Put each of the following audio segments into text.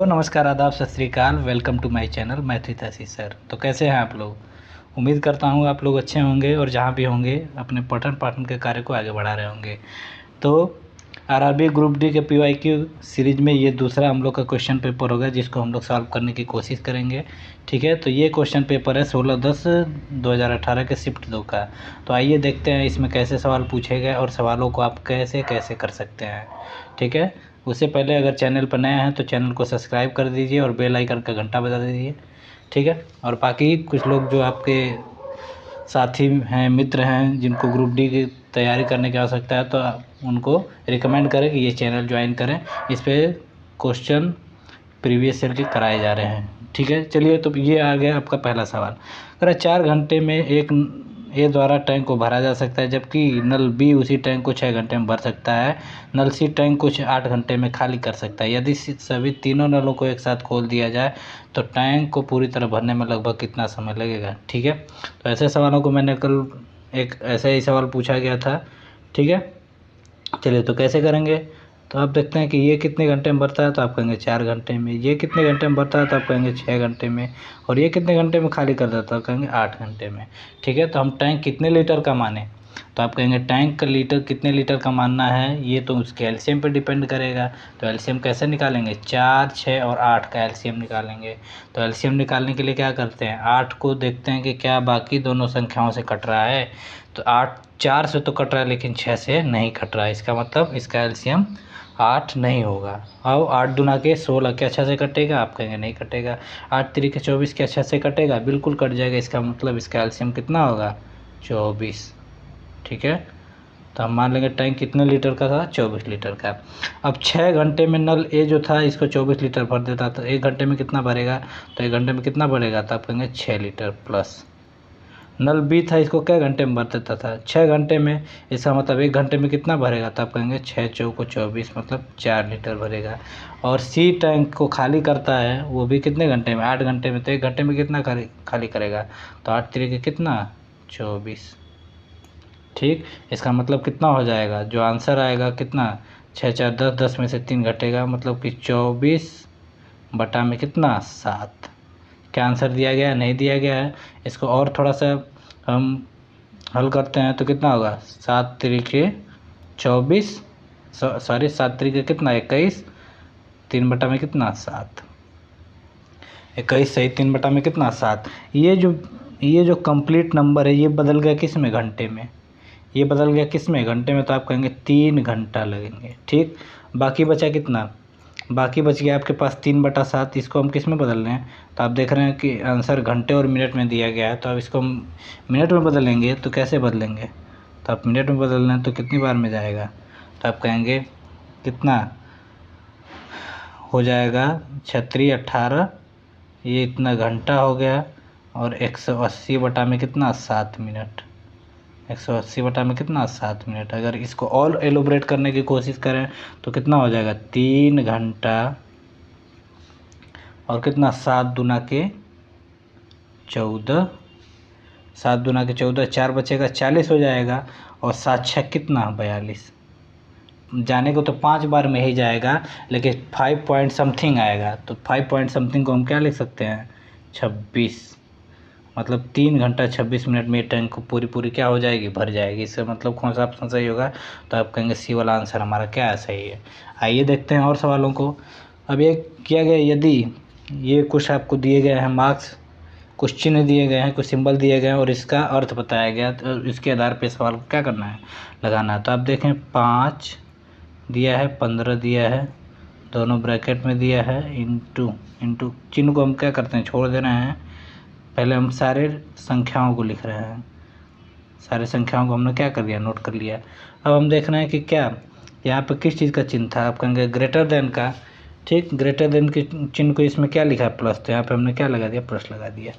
तो नमस्कार, आदाब, सत श्री अकाल। Welcome to my channel Maithili Tehsil sir. तो कैसे हैं आप लोग? उम्मीद करता हूँ आप लोग अच्छे होंगे और जहाँ भी होंगे अपने पठन पाठन के कार्य को आगे बढ़ा रहे होंगे। तो आरआरबी ग्रुप डी के पीवाईक्यू सीरीज में ये दूसरा हम लोग का क्वेश्चन पेपर होगा जिसको हम लोग सॉल्व करने की कोशिश करेंगे। ठीक है, तो ये क्वेश्चन पेपर है 16/10/2018 के शिफ्ट 2 का। तो आइए देखते हैं इसमें कैसे सवाल पूछे गए और सवालों को आप कैसे कैसे कर सकते हैं। ठीक है, उससे पहले अगर चैनल पर नया है तो चैनल को सब्सक्राइब कर दीजिए और बेल आइकन का घंटा बजा दीजिए। ठीक है, और बाकी कुछ लोग जो आपके साथी हैं, मित्र हैं, जिनको ग्रुप डी की तैयारी करने की आवश्यकता है तो उनको रिकमेंड करें कि ये चैनल ज्वाइन करें। इस पर क्वेश्चन प्रीवियस ईयर के कराए जा रहे हैं। ठीक है, चलिए, तो ये आ गया आपका पहला सवाल। कह रहा 4 घंटे में एक ए द्वारा टैंक को भरा जा सकता है, जबकि नल बी उसी टैंक को 6 घंटे में भर सकता है। नल सी टैंक को 8 घंटे में खाली कर सकता है। यदि सभी तीनों नलों को एक साथ खोल दिया जाए तो टैंक को पूरी तरह भरने में लगभग कितना समय लगेगा? ठीक है, तो ऐसे सवालों को मैंने कल एक ऐसा ही सवाल पूछा गया था। ठीक है, चलिए, तो कैसे करेंगे? तो आप देखते हैं कि ये कितने घंटे में भरता है तो आप कहेंगे 4 घंटे में। ये कितने घंटे में भरता है तो आप कहेंगे 6 घंटे में। और ये कितने घंटे में खाली कर देता है तो कहेंगे 8 घंटे में। ठीक है, तो हम टैंक कितने लीटर का माने? तो आप कहेंगे टैंक का लीटर कितने लीटर का मानना है, ये तो उसके एलसीएम पर डिपेंड करेगा। तो एलसीएम कैसे निकालेंगे? 4, 6 और 8 का एलसीएम निकालेंगे। तो एलसीएम निकालने के लिए क्या करते हैं? 8 को देखते हैं कि क्या बाकी दोनों संख्याओं से कट रहा है। तो 8 4 से तो कट रहा है लेकिन 6 से नहीं कट रहा है। इसका मतलब इसका एलसीएम 8 नहीं होगा। अब 8 दूना के 16 क्या 6 से कटेगा? आप कहेंगे नहीं कटेगा। 8 तिरिके 24 क्या 6 से कटेगा? बिल्कुल कट जाएगा। इसका मतलब इसका एलसीएम कितना होगा? 24। ठीक है, तो हम मान लेंगे टैंक कितने लीटर का था? 24 लीटर का। अब 6 घंटे में नल ए जो था इसको 24 लीटर भर देता, तो 1 घंटे में कितना भरेगा? तो 1 घंटे में कितना भरेगा? तो आप कहेंगे 6 लीटर प्लस। नल बी था, इसको क्या घंटे में भर देता था? 6 घंटे में। इसका मतलब 1 घंटे में कितना भरेगा? तो आप कहेंगे 6 चौको 24 मतलब 4 लीटर भरेगा। और सी टैंक को खाली करता है वो भी कितने घंटे में? 8 घंटे में। तो 1 घंटे में कितना खाली करेगा? तो 8 तरीके कितना? 24। ठीक, इसका मतलब कितना हो जाएगा? जो आंसर आएगा कितना? 6 4 10, 10 में से 3 घटेगा, मतलब कि 24 बटा में कितना? 7। क्या आंसर दिया गया है? नहीं दिया गया है। इसको और थोड़ा सा हम हल करते हैं तो कितना होगा? 7 तरीके 24, सॉरी 7 तरीके कितना? 21, 3 बटा में कितना? 7। 21 सही 3 बटा में कितना? 7। ये जो कंप्लीट नंबर है ये बदल गया किस में? घंटे में। ये बदल गया किस में? घंटे में। तो आप कहेंगे 3 घंटा लगेंगे। ठीक, बाकी बचा कितना? बाकी बच गया आपके पास 3/7। इसको हम किस में बदल रहे हैं? तो आप देख रहे हैं कि आंसर घंटे और मिनट में दिया गया है, तो अब इसको हम मिनट में बदलेंगे। तो कैसे बदलेंगे? तो आप मिनट में बदल रहे हैं तो कितनी बार में जाएगा? तो आप कहेंगे कितना हो जाएगा? 36 18, ये इतना घंटा हो गया। और 180 बटा में कितना? 7 मिनट। 180 बटा में कितना? 7 मिनट। अगर इसको और एलोबरेट करने की कोशिश करें तो कितना हो जाएगा? 3 घंटा और कितना? 7 दूना के 14, 7 दूना के 14, 4 बचेगा 40 हो जाएगा। और 7 6 कितना? 42। जाने को तो 5 बार में ही जाएगा लेकिन 5 पॉइंट समथिंग आएगा। तो 5 पॉइंट समथिंग को हम क्या लिख सकते हैं? 26। मतलब 3 घंटा 26 मिनट में टैंक को पूरी क्या हो जाएगी? भर जाएगी। इसका मतलब कौन सा ऑप्शन सही होगा? तो आप कहेंगे सी वाला आंसर हमारा क्या है? सही है। आइए देखते हैं और सवालों को। अब ये किया गया, यदि ये कुछ आपको दिए गए हैं मार्क्स, कुछ चिन्ह दिए गए हैं, कुछ सिंबल दिए गए हैं और इसका अर्थ बताया गया, तो इसके आधार पर सवाल को क्या करना है? लगाना है। तो आप देखें 5 दिया है, 15 दिया है, दोनों ब्रैकेट में दिया है, इंटू चिन्ह को हम क्या करते हैं? छोड़ दे रहे हैं। पहले हम सारे संख्याओं को लिख रहे हैं। सारे संख्याओं को हमने क्या कर दिया? नोट कर लिया। अब हम देख रहे हैं कि क्या यहाँ पे किस चीज़ का चिन्ह था? आप कहेंगे ग्रेटर देन का। ठीक, ग्रेटर देन के चिन्ह को इसमें क्या लिखा है? प्लस। तो यहाँ पे हमने क्या लगा दिया? प्लस लगा दिया।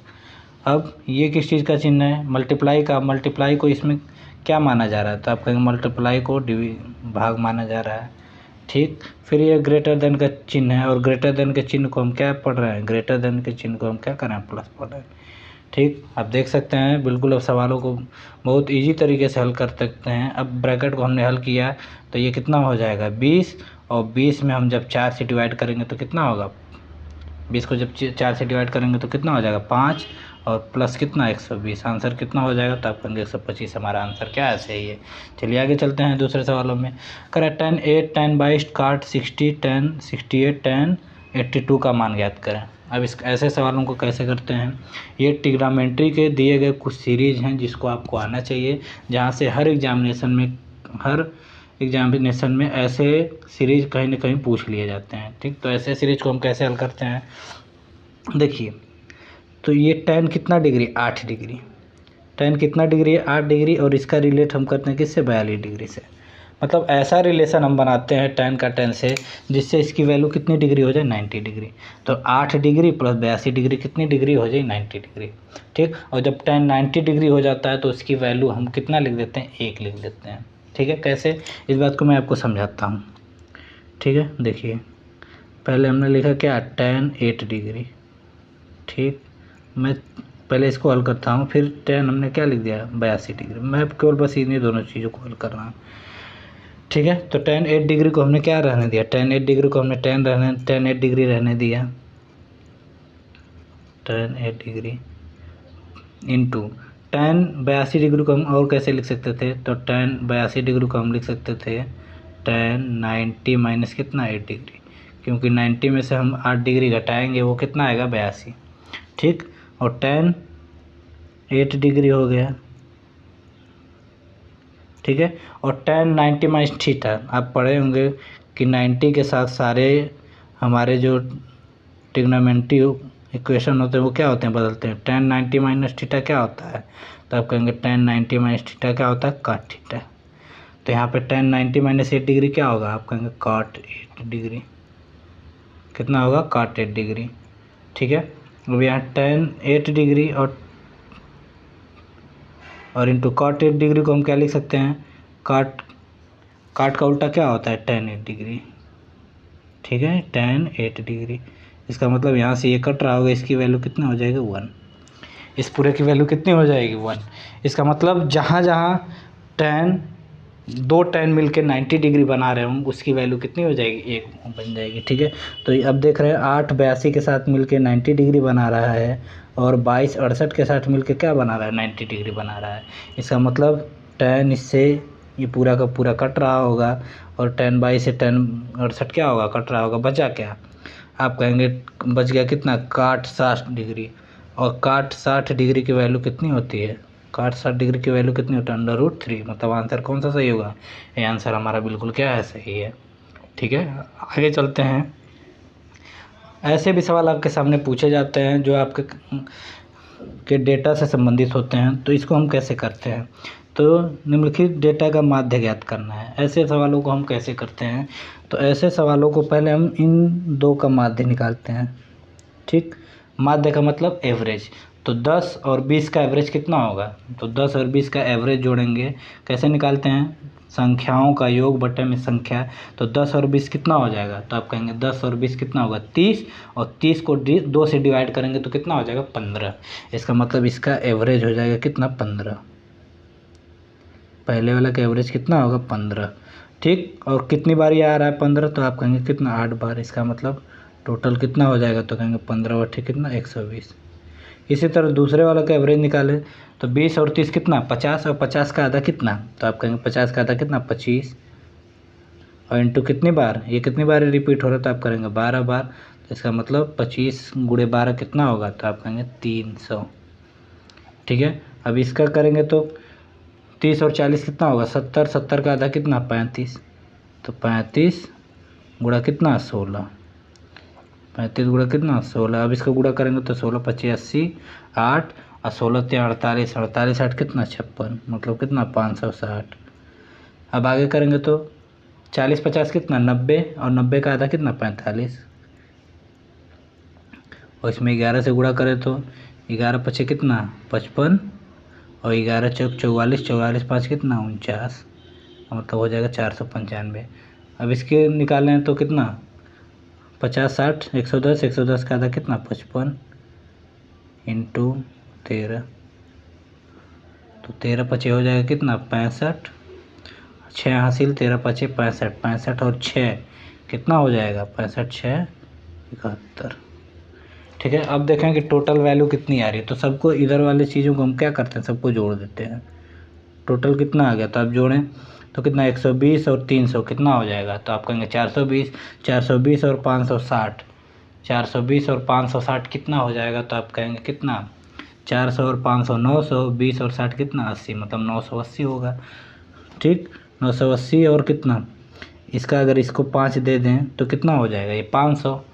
अब ये किस चीज़ का चिन्ह है? मल्टीप्लाई का। मल्टीप्लाई को इसमें क्या माना जा रहा है? तो आप कहेंगे मल्टीप्लाई को भाग माना जा रहा है। ठीक, फिर ये ग्रेटर देन का चिन्ह है और ग्रेटर देन के चिन्ह को हम क्या पढ़ रहे हैं? ग्रेटर देन के चिन्ह को हम क्या कर रहे हैं? प्लस पढ़ रहे हैं। ठीक, आप देख सकते हैं बिल्कुल अब सवालों को बहुत इजी तरीके से हल कर सकते हैं। अब ब्रैकेट को हमने हल किया तो ये कितना हो जाएगा? 20। और 20 में हम जब 4 से डिवाइड करेंगे तो कितना होगा? 20 को जब 4 से डिवाइड करेंगे तो कितना हो जाएगा 5 और प्लस कितना 120, आंसर कितना हो जाएगा, तो आप कहेंगे 125 हमारा आंसर क्या है, सही है। चलिए आगे चलते हैं दूसरे सवालों में। करें 10 8 10 22 काट 60 10 68 10 82 का मान ज्ञात करें। अब इस ऐसे सवालों को कैसे करते हैं, ये ट्रिग्नोमेट्री के दिए गए कुछ सीरीज हैं जिसको आपको आना चाहिए, जहाँ से हर एग्जामिनेशन में ऐसे सीरीज कहीं ना कहीं पूछ लिए जाते हैं। ठीक, तो ऐसे सीरीज को हम कैसे हल करते हैं, देखिए। तो ये tan कितना डिग्री 8 डिग्री, tan कितना डिग्री है 8 डिग्री, और इसका रिलेट हम करते हैं किससे 42 डिग्री से। मतलब ऐसा रिलेशन हम बनाते हैं tan का tan से जिससे इसकी वैल्यू कितनी डिग्री हो जाए 90 डिग्री। तो 8 डिग्री प्लस 82 डिग्री कितनी डिग्री हो जाए 90 डिग्री। ठीक, और जब tan 90 डिग्री हो जाता है तो उसकी वैल्यू हम कितना लिख देते हैं 1 लिख देते हैं। ठीक है, कैसे, इस बात को मैं आपको समझाता हूँ। ठीक है, देखिए पहले हमने लिखा क्या tan 8 डिग्री। ठीक, मैं पहले इसको हल करता हूँ, फिर tan हमने क्या लिख दिया 82 डिग्री। मैं केवल बस इन्हीं दोनों चीज़ों को हल कर रहा हूँ। ठीक है, तो tan 8 डिग्री को हमने क्या रहने दिया, tan 8 डिग्री को हमने tan 8 डिग्री रहने दिया, tan 8 degree into tan 82 degree को हम और कैसे लिख सकते थे, तो tan 82 डिग्री को हम लिख सकते थे tan 90 माइनस कितना 8 डिग्री, क्योंकि 90 में से हम 8 डिग्री घटाएंगे वो कितना आएगा 82। ठीक, और tan 8 डिग्री हो गया। ठीक है, और tan 90 माइनस थीटा, आप पढ़े होंगे कि 90 के साथ सारे हमारे जो ट्रिग्नोमेट्री इक्वेशन होते हैं वो क्या होते हैं, बदलते हैं। tan 90 माइनस थीटा क्या होता है, तो आप कहेंगे tan 90 माइनस थीटा क्या होता है cot थीटा। तो यहाँ पे tan 90 माइनस 8 डिग्री क्या होगा, आप कहेंगे cot 8 डिग्री, कितना होगा cot 8 डिग्री। ठीक है, अब यहाँ tan 8 डिग्री और इंटू cot 8 डिग्री को हम क्या लिख सकते हैं, काट का उल्टा क्या होता है tan 8 डिग्री। ठीक है, tan 8 डिग्री, इसका मतलब यहाँ से ये कट रहा होगा, इसकी वैल्यू कितना हो जाएगा 1, इस पूरे की वैल्यू कितनी हो जाएगी 1। इसका मतलब जहाँ जहाँ tan दो tan मिल के 90 डिग्री बना रहे हों उसकी वैल्यू कितनी हो जाएगी 1 बन जाएगी। ठीक है, तो अब देख रहे हैं 8 82 के साथ मिल के 90 डिग्री बना रहा है, और 22 68 के साथ मिल के क्या बना रहा है 90 डिग्री बना रहा है। इसका मतलब tan इससे ये पूरा का पूरा कट रहा होगा, और tan 22 से tan 68 क्या होगा कट रहा होगा, बचा क्या, आप कहेंगे बच गया कितना cot 60 डिग्री। और cot 60 डिग्री की वैल्यू कितनी होती है, cot 60 डिग्री की वैल्यू कितनी होती है √3। मतलब आंसर कौन सा सही होगा, ये आंसर हमारा बिल्कुल क्या है सही है। ठीक है, आगे चलते हैं। ऐसे भी सवाल आपके सामने पूछे जाते हैं जो आपके डेटा से संबंधित होते हैं, तो इसको हम कैसे करते हैं, तो निम्नलिखित डेटा का माध्य ज्ञात करना है। ऐसे सवालों को हम कैसे करते हैं, तो ऐसे सवालों को पहले हम इन दो का माध्य निकालते हैं। ठीक, माध्य का मतलब एवरेज, तो 10 और 20 का एवरेज कितना होगा, तो 10 और 20 का एवरेज जोड़ेंगे, कैसे निकालते हैं, संख्याओं का योग बटे में संख्या। तो 10 और 20 कितना हो जाएगा, तो आप कहेंगे 10 और 20 कितना होगा 30, और 30 को 2 से डिवाइड करेंगे तो कितना हो जाएगा 15। इसका मतलब इसका एवरेज हो जाएगा कितना 15, पहले वाला का एवरेज कितना होगा 15। ठीक, और कितनी बार ये आ रहा है 15, तो आप कहेंगे कितना 8 बार। इसका मतलब टोटल कितना हो जाएगा, तो कहेंगे 15 बटे कितना 120। इसी तरह दूसरे वाला का एवरेज निकालें, तो 20 और 30 कितना 50, और 50 का आधा कितना, तो आप कहेंगे 50 का आधा कितना 25, और इंटू कितनी बार, ये कितनी बार रिपीट हो रहा है, तो आप करेंगे 12 बार। तो इसका मतलब 25 × 12 कितना होगा, तो आप कहेंगे 300। ठीक है, अब इसका करेंगे तो 30 और 40 कितना होगा 70, 70 का आधा कितना 35, तो 35 गुणा कितना 16, 35 गुणा कितना 16। अब इसका गुणा करेंगे तो 16 25 80, 8 और 16 3 48, 48 8 कितना 56, मतलब कितना 560। अब आगे करेंगे तो 40 50 कितना 90, और 90 का आधा कितना 45, और इसमें 11 से गुणा करें तो 11 पचे कितना 55, और 11 चौक 44, 44 5 कितना 49, मतलब हो जाएगा 495। अब इसके निकालें तो कितना 50 60 110, 110 का आधा कितना 55 इंटू 13, तो 13 पचे हो जाएगा कितना 65, 6 हासिल 13 पचे 65, 65 और 6 कितना हो जाएगा 65 6 71। ठीक है। अब देखें कि टोटल वैल्यू कितनी आ रही है, तो सबको इधर वाले चीज़ों को हम क्या करते हैं, सबको जोड़ देते हैं। टोटल कितना आ गया, तो आप जोड़ें तो कितना 120 और 300 कितना हो जाएगा, तो आप कहेंगे 420। 420 और 560, 420 और 560 कितना हो जाएगा, तो आप कहेंगे कितना 400 और 500 900, 20 और 60 कितना 80, मतलब 980 होगा। ठीक, 980 और कितना, इसका अगर इसको 5 दे दें तो कितना हो जाएगा, ये 500।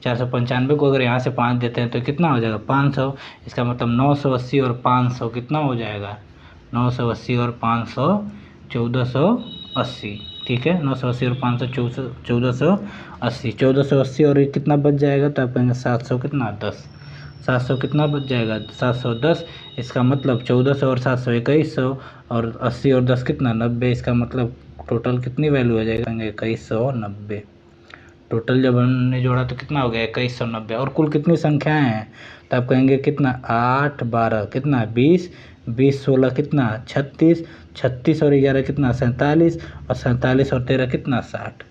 495 को अगर यहाँ से 5 देते हैं तो कितना हो जाएगा 500। इसका मतलब 980 और 500 कितना हो जाएगा, 980 और 500 1480। ठीक है, 980 और 500 1480। 1480 और ये कितना बच जाएगा, तो आप कहेंगे 700 कितना 10, 700 कितना बच जाएगा 710। इसका मतलब 1400 और 700 2100, और 80 और 10 कितना 90। इसका मतलब टोटल कितनी वैल्यू हो जाएगा, 2190। टोटल जब हमने जोड़ा तो कितना हो गया 2190। और कुल कितनी संख्याएं हैं, तो आप कहेंगे कितना 8 12 कितना 20, 20 16 कितना 36, 36 और 11 कितना 47, और 47 और 13 कितना 60,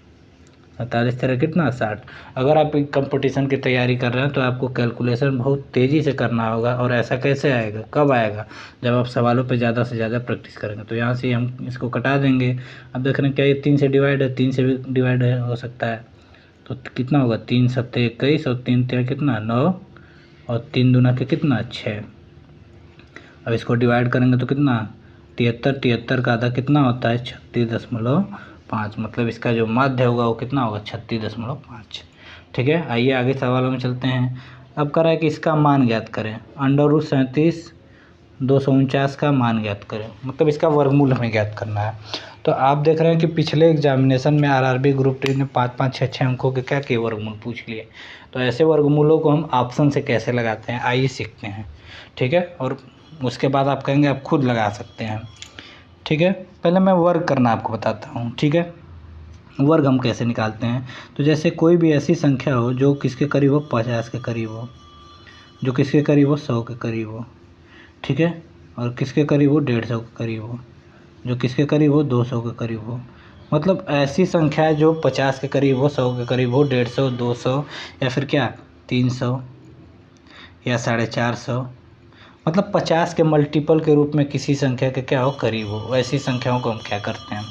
47 13 कितना 60। अगर आप कंपटीशन की तैयारी कर रहे हैं तो आपको कैलकुलेशन बहुत तेज़ी से करना होगा। और ऐसा कैसे आएगा, कब आएगा, जब आप सवालों पे ज़्यादा से ज़्यादा प्रैक्टिस करेंगे। तो यहाँ से हम इसको कटा देंगे। अब देख रहे हैं क्या ये 3 से डिवाइड है, 3 से भी डिवाइड हो सकता है, तो कितना होगा 3 7 21 और 3 13 कितना 9, और 3 दूना के कितना 6। अब इसको डिवाइड करेंगे तो कितना 73, 73 का आधा कितना होता है 36.5, मतलब इसका जो माध्य होगा वो कितना होगा 36.5। ठीक है, आइए आगे सवालों में चलते हैं। अब कह रहा है कि इसका मान ज्ञात करें, √37 249 का मान ज्ञात करें, मतलब इसका वर्गमूल हमें ज्ञात करना है। तो आप देख रहे हैं कि पिछले एग्जामिनेशन में आरआरबी ग्रुप डी ने 5 6 अंकों के क्या किए, वर्गमूल पूछ लिए। तो ऐसे वर्गमूलों को हम ऑप्शन से कैसे लगाते हैं, आइए सीखते हैं। ठीक है, और उसके बाद आप कहेंगे आप खुद लगा सकते हैं। ठीक है, पहले मैं वर्ग करना आपको बताता हूँ। ठीक है, वर्ग हम कैसे निकालते हैं, तो जैसे कोई भी ऐसी संख्या हो जो किसके करीब हो 50 के करीब हो, जो किसके करीब हो 100 के करीब हो। ठीक है, और किसके करीब हो 150 के करीब हो, जो किसके करीब हो 200 के करीब हो। मतलब ऐसी संख्या है जो 50 के करीब हो, 100 के करीब हो, 150 200 या फिर क्या 300 या 450, मतलब 50 के मल्टीपल के रूप में किसी संख्या के क्या हो करीब हो, ऐसी संख्याओं को हम क्या करते हैं।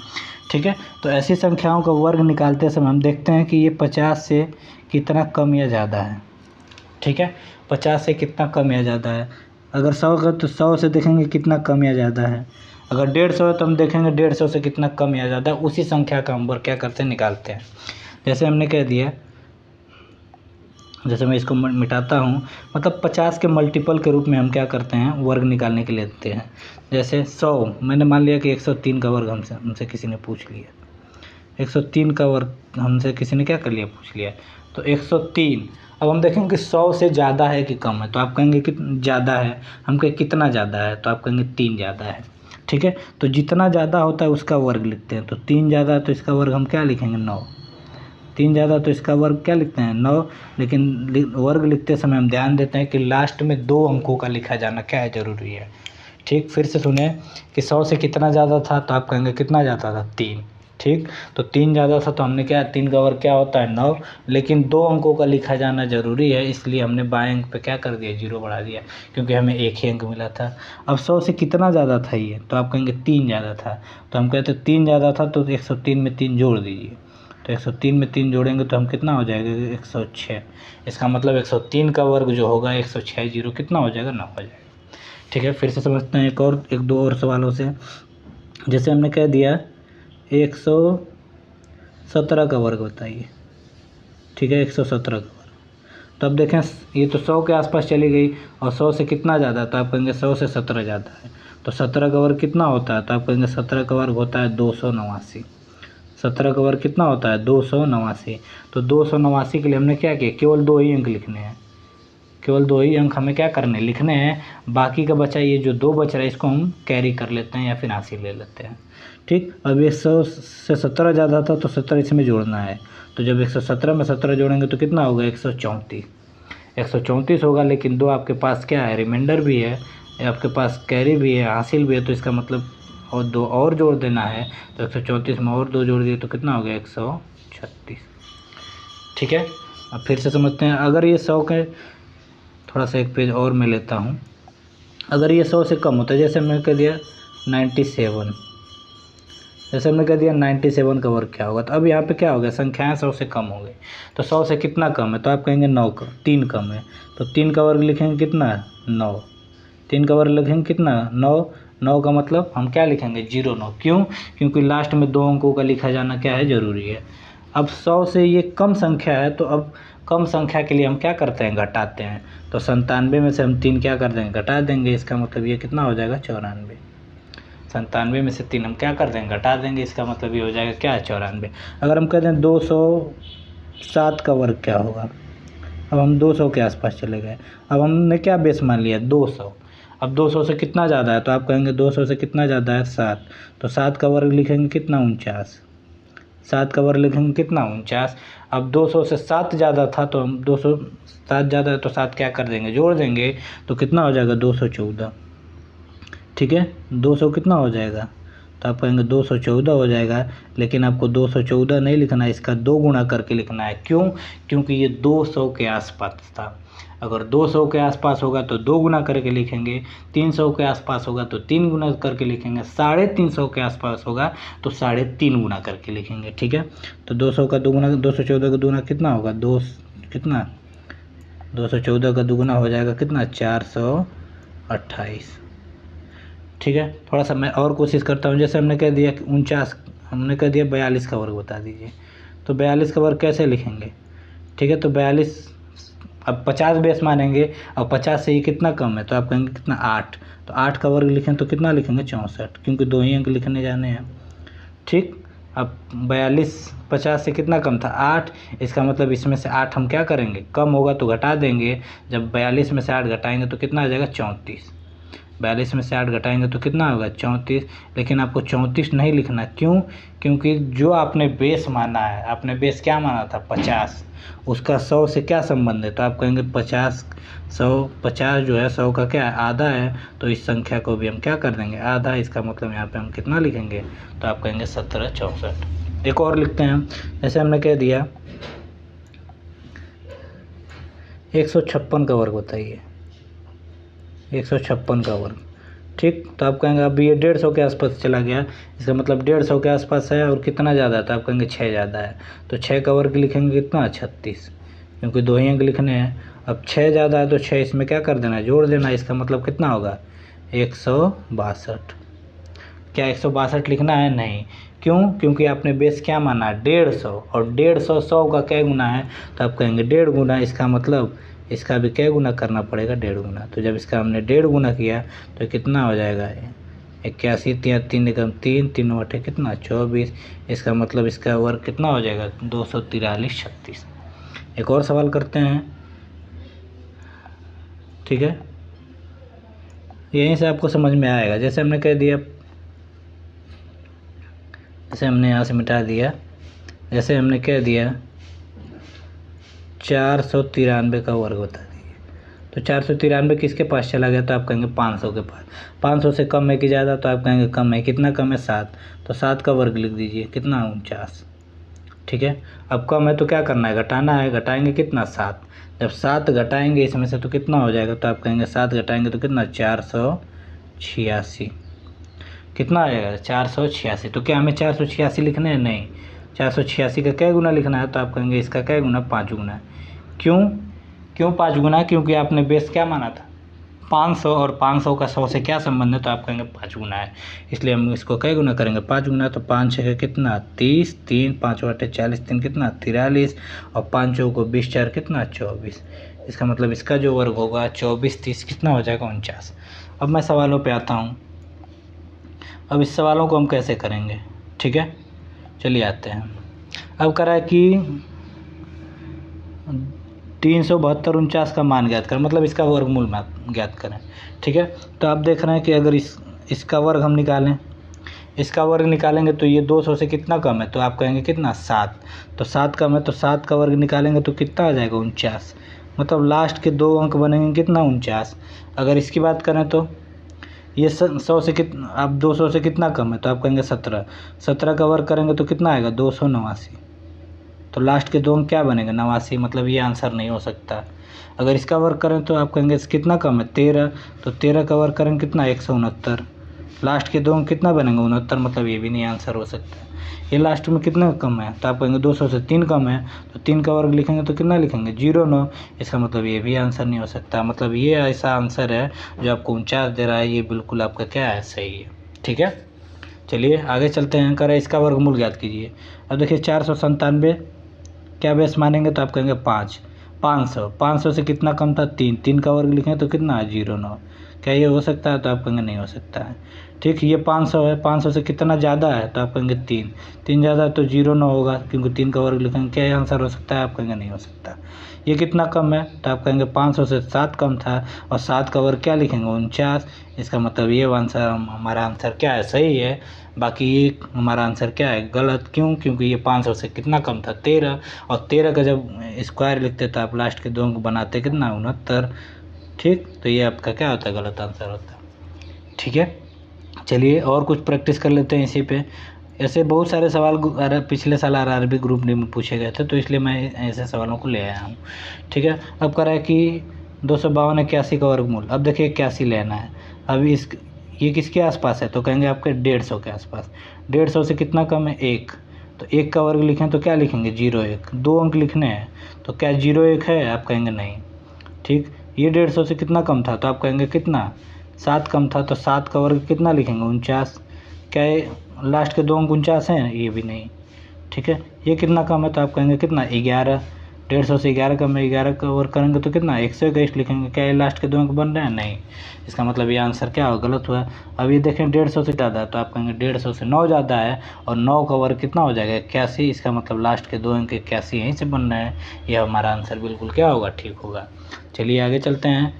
ठीक है, तो ऐसी संख्याओं का वर्ग निकालते समय हम देखते हैं कि ये 50 से कितना कम या ज़्यादा है। ठीक है, 50 से कितना कम या ज़्यादा है। अगर 100 का तो 100 से देखेंगे कितना कम या ज़्यादा है। अगर 150 है तो हम देखेंगे 150 से कितना कम या ज़्यादा है। उसी संख्या का हम वर्ग क्या करते हैं, निकालते हैं। जैसे हमने कह दिया, जैसे मैं इसको मिटाता हूँ, मतलब 50 के मल्टीपल के रूप में हम क्या करते हैं, वर्ग निकालने के लिए लेते हैं। जैसे 100, मैंने मान लिया कि 103 का वर्ग हमसे किसी ने पूछ लिया, 103 का वर्ग हमसे किसी ने क्या कर लिया, पूछ लिया, तो 103। अब हम देखेंगे कि 100 से ज़्यादा है कि कम है, तो आप कहेंगे कि ज़्यादा है। हम कहें कितना ज़्यादा है, तो आप कहेंगे 3 ज़्यादा है। ठीक है, तो जितना ज़्यादा होता है उसका वर्ग लिखते हैं। तो 3 ज़्यादा है तो इसका वर्ग हम क्या लिखेंगे 9। 3 ज़्यादा तो इसका वर्ग क्या लिखते हैं 9। लेकिन वर्ग लिखते समय हम ध्यान देते हैं कि लास्ट में 2 अंकों का लिखा जाना क्या है, ज़रूरी है। ठीक, फिर से सुने कि 100 से कितना ज़्यादा था, तो आप कहेंगे कितना ज़्यादा था 3। ठीक, तो 3 ज़्यादा था तो हमने क्या, 3 का वर्ग क्या होता है 9, लेकिन 2 अंकों का लिखा जाना ज़रूरी है, इसलिए हमने बाएं अंक पे क्या कर दिया 0 बढ़ा दिया, क्योंकि हमें एक ही अंक मिला था। अब 100 से कितना ज़्यादा था ये, तो आप कहेंगे 3 ज़्यादा था। तो हम कहते 3 ज़्यादा था तो 103 में 3 जोड़ दीजिए। तो 103 में 3 जोड़ेंगे तो हम कितना हो जाएगा 106। इसका मतलब 103 का वर्ग जो होगा 106 0 कितना हो जाएगा 9 हो जाएगा। ठीक है, फिर से समझते हैं एक दो और सवालों से। जैसे हमने कह दिया 117 का वर्ग बताइए। ठीक है, 117 का वर्ग, तो अब देखें ये तो 100 के आसपास चली गई, और 100 से कितना ज़्यादा, तो आप कहेंगे 100 से 17 ज़्यादा है। तो 17 का वर्ग कितना होता है, तो आप कहेंगे 17 का वर्ग होता है 289। 17 का वर्ग कितना होता है 289। तो 289 के लिए हमने क्या किया, केवल 2 ही अंक लिखने हैं, केवल 2 ही अंक हमें क्या करने लिखने हैं। बाकी का बचा ये जो 2 बच रहा है इसको हम कैरी कर लेते हैं या फिर हासिल ले लेते हैं। ठीक, अब ये 100 से 17 ज़्यादा था तो 17 इसमें जोड़ना है। तो जब 117 में 17 जोड़ेंगे तो कितना होगा 134। 134 होगा, लेकिन 2 आपके पास क्या है, रिमाइंडर भी है, आपके पास कैरी भी है, हासिल भी है, तो इसका मतलब और 2 और जोड़ देना है। तो 134 में और 2 जोड़ दिए तो कितना हो गया 136। ठीक है, अब फिर से समझते हैं। अगर ये 100 के थोड़ा सा एक पेज और मैं लेता हूँ। अगर ये 100 से कम होता है, जैसे मैंने कह दिया 97, जैसे हमने कह दिया 97 का वर्ग क्या होगा, तो अब यहाँ पे क्या हो गया, संख्याएं 100 से कम हो गई। तो 100 से कितना कम है, तो आप कहेंगे 9 का 3 कम है, तो 3 का वर्ग लिखेंगे कितना, 9। 3 का वर्ग लिखेंगे कितना, 9। 9 का मतलब हम क्या लिखेंगे, 09। क्यों, क्योंकि लास्ट में 2 अंकों का लिखा जाना क्या है, ज़रूरी है। अब 100 से ये कम संख्या है, तो अब कम संख्या के लिए हम क्या करते हैं, घटाते हैं। तो 97 में से हम 3 क्या कर देंगे, घटा देंगे। इसका मतलब ये कितना हो जाएगा, 94। 97 में से 3 हम क्या कर देंगे, घटा देंगे। इसका मतलब ये हो जाएगा क्या है, 94। अगर हम कहते हैं 207 का वर्ग क्या होगा, अब हम 200 के आसपास चले गए। अब हमने क्या बेस मान लिया, 200। अब 200 से कितना ज़्यादा है, तो आप कहेंगे 200 से कितना ज़्यादा है, 7। तो 7 का वर्ग लिखेंगे कितना, 49। 7 का वर्ग लिखेंगे कितना, 49। अब 200 से 7 ज़्यादा था, तो हम 207 ज़्यादा है तो 7 क्या कर देंगे, जोड़ देंगे। तो कितना हो जाएगा, 214। ठीक है, 200 कितना हो जाएगा, तो आप कहेंगे 214 हो जाएगा। लेकिन आपको 214 नहीं लिखना है, इसका 2 गुना करके लिखना है। क्यों, क्योंकि ये 200 के आसपास था। अगर 200 के आसपास होगा तो 2 गुना करके लिखेंगे, 300 के आसपास होगा तो 3 गुना करके लिखेंगे, 350 के आसपास होगा तो 3.5 गुना करके लिखेंगे। ठीक है, तो 200 का दुगुना, 214 का दुगुना कितना होगा, कितना, 214 का दुगुना हो जाएगा कितना, 428। ठीक है, थोड़ा सा मैं और कोशिश करता हूँ। जैसे हमने कह दिया कि 49, हमने कह दिया 42 का वर्ग बता दीजिए। तो 42 का वर्ग कैसे लिखेंगे, ठीक है, तो 42, अब 50 बेस मानेंगे। अब 50 से ये कितना कम है, तो आप कहेंगे कितना, 8। तो 8 का वर्ग लिखें तो कितना लिखेंगे, 64, क्योंकि 2 ही अंक लिखने जाने हैं। ठीक, अब 42 50 से कितना कम था, 8। इसका मतलब इसमें से 8 हम क्या करेंगे, कम होगा तो घटा देंगे। जब 42 में से 8 घटाएंगे तो कितना आ जाएगा, 34। 42 में से 8 घटाएंगे तो कितना होगा, 34। लेकिन आपको 34 नहीं लिखना। क्यों, क्योंकि जो आपने बेस माना है, आपने बेस क्या माना था, 50, उसका 100 से क्या संबंध है। तो आप कहेंगे 50, 50 जो है 100 का क्या है, आधा है। तो इस संख्या को भी हम क्या कर देंगे, आधा। इसका मतलब यहाँ पे हम कितना लिखेंगे, तो आप कहेंगे 1764। एक और लिखते हैं हम। जैसे हमने कह दिया 156 का वर्ग बताइए, 156 का वर्ग। ठीक, तो आप कहेंगे अब ये 150 के आसपास चला गया। इसका मतलब 150 के आसपास है और कितना ज़्यादा था, आप कहेंगे 6 ज़्यादा है। तो 6 का वर्ग लिखेंगे कितना, 36, क्योंकि 2 ही अंक लिखने हैं। अब 6 ज़्यादा है तो 6 इसमें क्या कर देना है, जोड़ देना है। इसका मतलब कितना होगा, 162। क्या 162 लिखना है, नहीं। क्यों, क्योंकि आपने बेस क्या माना, 150, और 150 100 का क्या गुना है, तो आप कहेंगे 1.5 गुना। इसका मतलब इसका भी क्या गुना करना पड़ेगा, 1.5 गुना। तो जब इसका हमने 1.5 गुना किया तो कितना हो जाएगा, 81, 3 निकम 3, 3 8 कितना, 24। इसका मतलब इसका वर्ग कितना हो जाएगा, 243 36। एक और सवाल करते हैं। ठीक है, यहीं से आपको समझ में आएगा। जैसे हमने कह दिया, जैसे हमने यहाँ से मिटा दिया, जैसे हमने कह दिया 493 का वर्ग बता दीजिए। तो 493 किसके पास चला गया, तो आप कहेंगे 500 के पास। 500 से कम है कि ज़्यादा, तो आप कहेंगे कम है। कितना कम है, 7। तो 7 का वर्ग लिख दीजिए, कितना, 49। ठीक है, अब कम है तो क्या करना है, घटाना है। घटाएंगे कितना, 7। जब 7 घटाएंगे इसमें से तो कितना हो जाएगा, तो आप कहेंगे 7 घटाएंगे तो कितना, 486। कितना आ जाएगा, 486। तो क्या हमें 486 लिखने हैं, नहीं। 486 का क्या गुना लिखना है, तो आप कहेंगे इसका क्या गुना, 5 गुना है। क्यों 5 गुना, क्योंकि आपने बेस क्या माना था, 500, और 500 का 100 से क्या संबंध है, तो आप कहेंगे 5 गुना है। इसलिए हम इसको क्या गुना करेंगे, 5 गुना। तो 5 6 कितना, 30, 3 5 8 40, 3 कितना, 43, और 5 चौ को 20, 4 कितना, 24। इसका मतलब इसका जो वर्ग होगा 24 30 कितना हो जाएगा, 49। अब मैं सवालों पे आता हूँ। अब इस सवालों को हम कैसे करेंगे, ठीक है, चलिए आते हैं। अब करा है कि 372 49 का मान ज्ञात करें, मतलब इसका वर्गमूल ज्ञात करें। ठीक है, तो आप देख रहे हैं कि अगर इसका वर्ग हम निकालें, इसका वर्ग निकालेंगे तो ये 200 से कितना कम है, तो आप कहेंगे कितना, 7। तो 7 कम है तो 7 का वर्ग निकालेंगे तो कितना आ जाएगा, 49। मतलब लास्ट के 2 अंक बनेंगे कितना, 49। अगर इसकी बात करें तो ये 100 से कितना, अब 200 से कितना कम है, तो आप कहेंगे 17। 17 का वर्ग करेंगे तो कितना आएगा, 289। तो लास्ट के 2 अंक क्या बनेंगे, 89। मतलब ये आंसर नहीं हो सकता। अगर इसका वर्ग करें तो आप कहेंगे कितना कम है 13, तो 13 का वर्ग करेंगे कितना 169, लास्ट के दो अंक कितना बनेंगे 69, मतलब ये भी नहीं आंसर हो सकता है। ये लास्ट में कितना कम है तो आप कहेंगे 200 से 3 कम है, तो 3 का वर्ग लिखेंगे तो कितना लिखेंगे 09, इसका मतलब ये भी आंसर नहीं हो सकता। मतलब ये ऐसा आंसर है जो आपको 49 दे रहा है, ये बिल्कुल आपका क्या है सही है। ठीक है, चलिए आगे चलते हैं। करें इसका वर्गमूल ज्ञात कीजिए। अब देखिए 497 क्या बेस मानेंगे तो आप कहेंगे 500 से कितना कम था 3 का वर्ग लिखें तो कितना है 09, क्या ये हो सकता है तो आप कहेंगे नहीं हो सकता है। ठीक, ये 500 है, 500 से कितना ज़्यादा है तो आप कहेंगे 3 ज़्यादा है तो 09 होगा, क्योंकि 3 का वर्ग लिखेंगे, क्या ये आंसर हो सकता है आप कहेंगे नहीं हो सकता। ये कितना कम है तो आप कहेंगे 500 से 7 कम था, और 7 का वर्ग क्या लिखेंगे 49, इसका मतलब ये आंसर हमारा आंसर क्या है सही है। बाकी ये हमारा आंसर क्या है गलत, क्यों, क्योंकि ये 500 से कितना कम था 13, और 13 का जब स्क्वायर लिखते तो आप लास्ट के दो अंक बनाते कितना 69। ठीक, तो ये आपका क्या होता है गलत आंसर होता है। ठीक है, चलिए और कुछ प्रैक्टिस कर लेते हैं इसी पे। ऐसे बहुत सारे सवाल पिछले साल आरआरबी ग्रुप डी में पूछे गए थे, तो इसलिए मैं ऐसे सवालों को ले आया हूँ। ठीक है, अब कह रहा है कि 252 81 का वर्गमूल। अब देखिए 81 लेना है। अब ये किसके आसपास है तो कहेंगे आपके 150 के आसपास। 150 से कितना कम है 1, तो 1 का वर्ग लिखें तो क्या लिखेंगे 01, 2 अंक लिखने हैं तो क्या 01 है आप कहेंगे नहीं। ठीक, ये 150 से कितना कम था तो आप कहेंगे कितना 7 कम था, तो 7 का वर्ग कितना लिखेंगे 49, क्या ये लास्ट के दो अंक 49 हैं, ये भी नहीं। ठीक है, ये कितना कम है तो आप कहेंगे कितना 11, 150 से 11 कम है, 11 का वर्ग करेंगे तो कितना 121 लिखेंगे, क्या ये लास्ट के दो अंक बन रहे हैं नहीं, इसका मतलब ये आंसर क्या होगा गलत हुआ। अब ये देखें 150 से ज़्यादा है तो आप कहेंगे 150 से 9 ज़्यादा है, और 9 का वर्ग कितना हो जाएगा 81, इसका मतलब लास्ट के दो अंक 81 यहीं से बन रहे हैं, यह हमारा आंसर बिल्कुल क्या होगा ठीक होगा। चलिए आगे चलते हैं।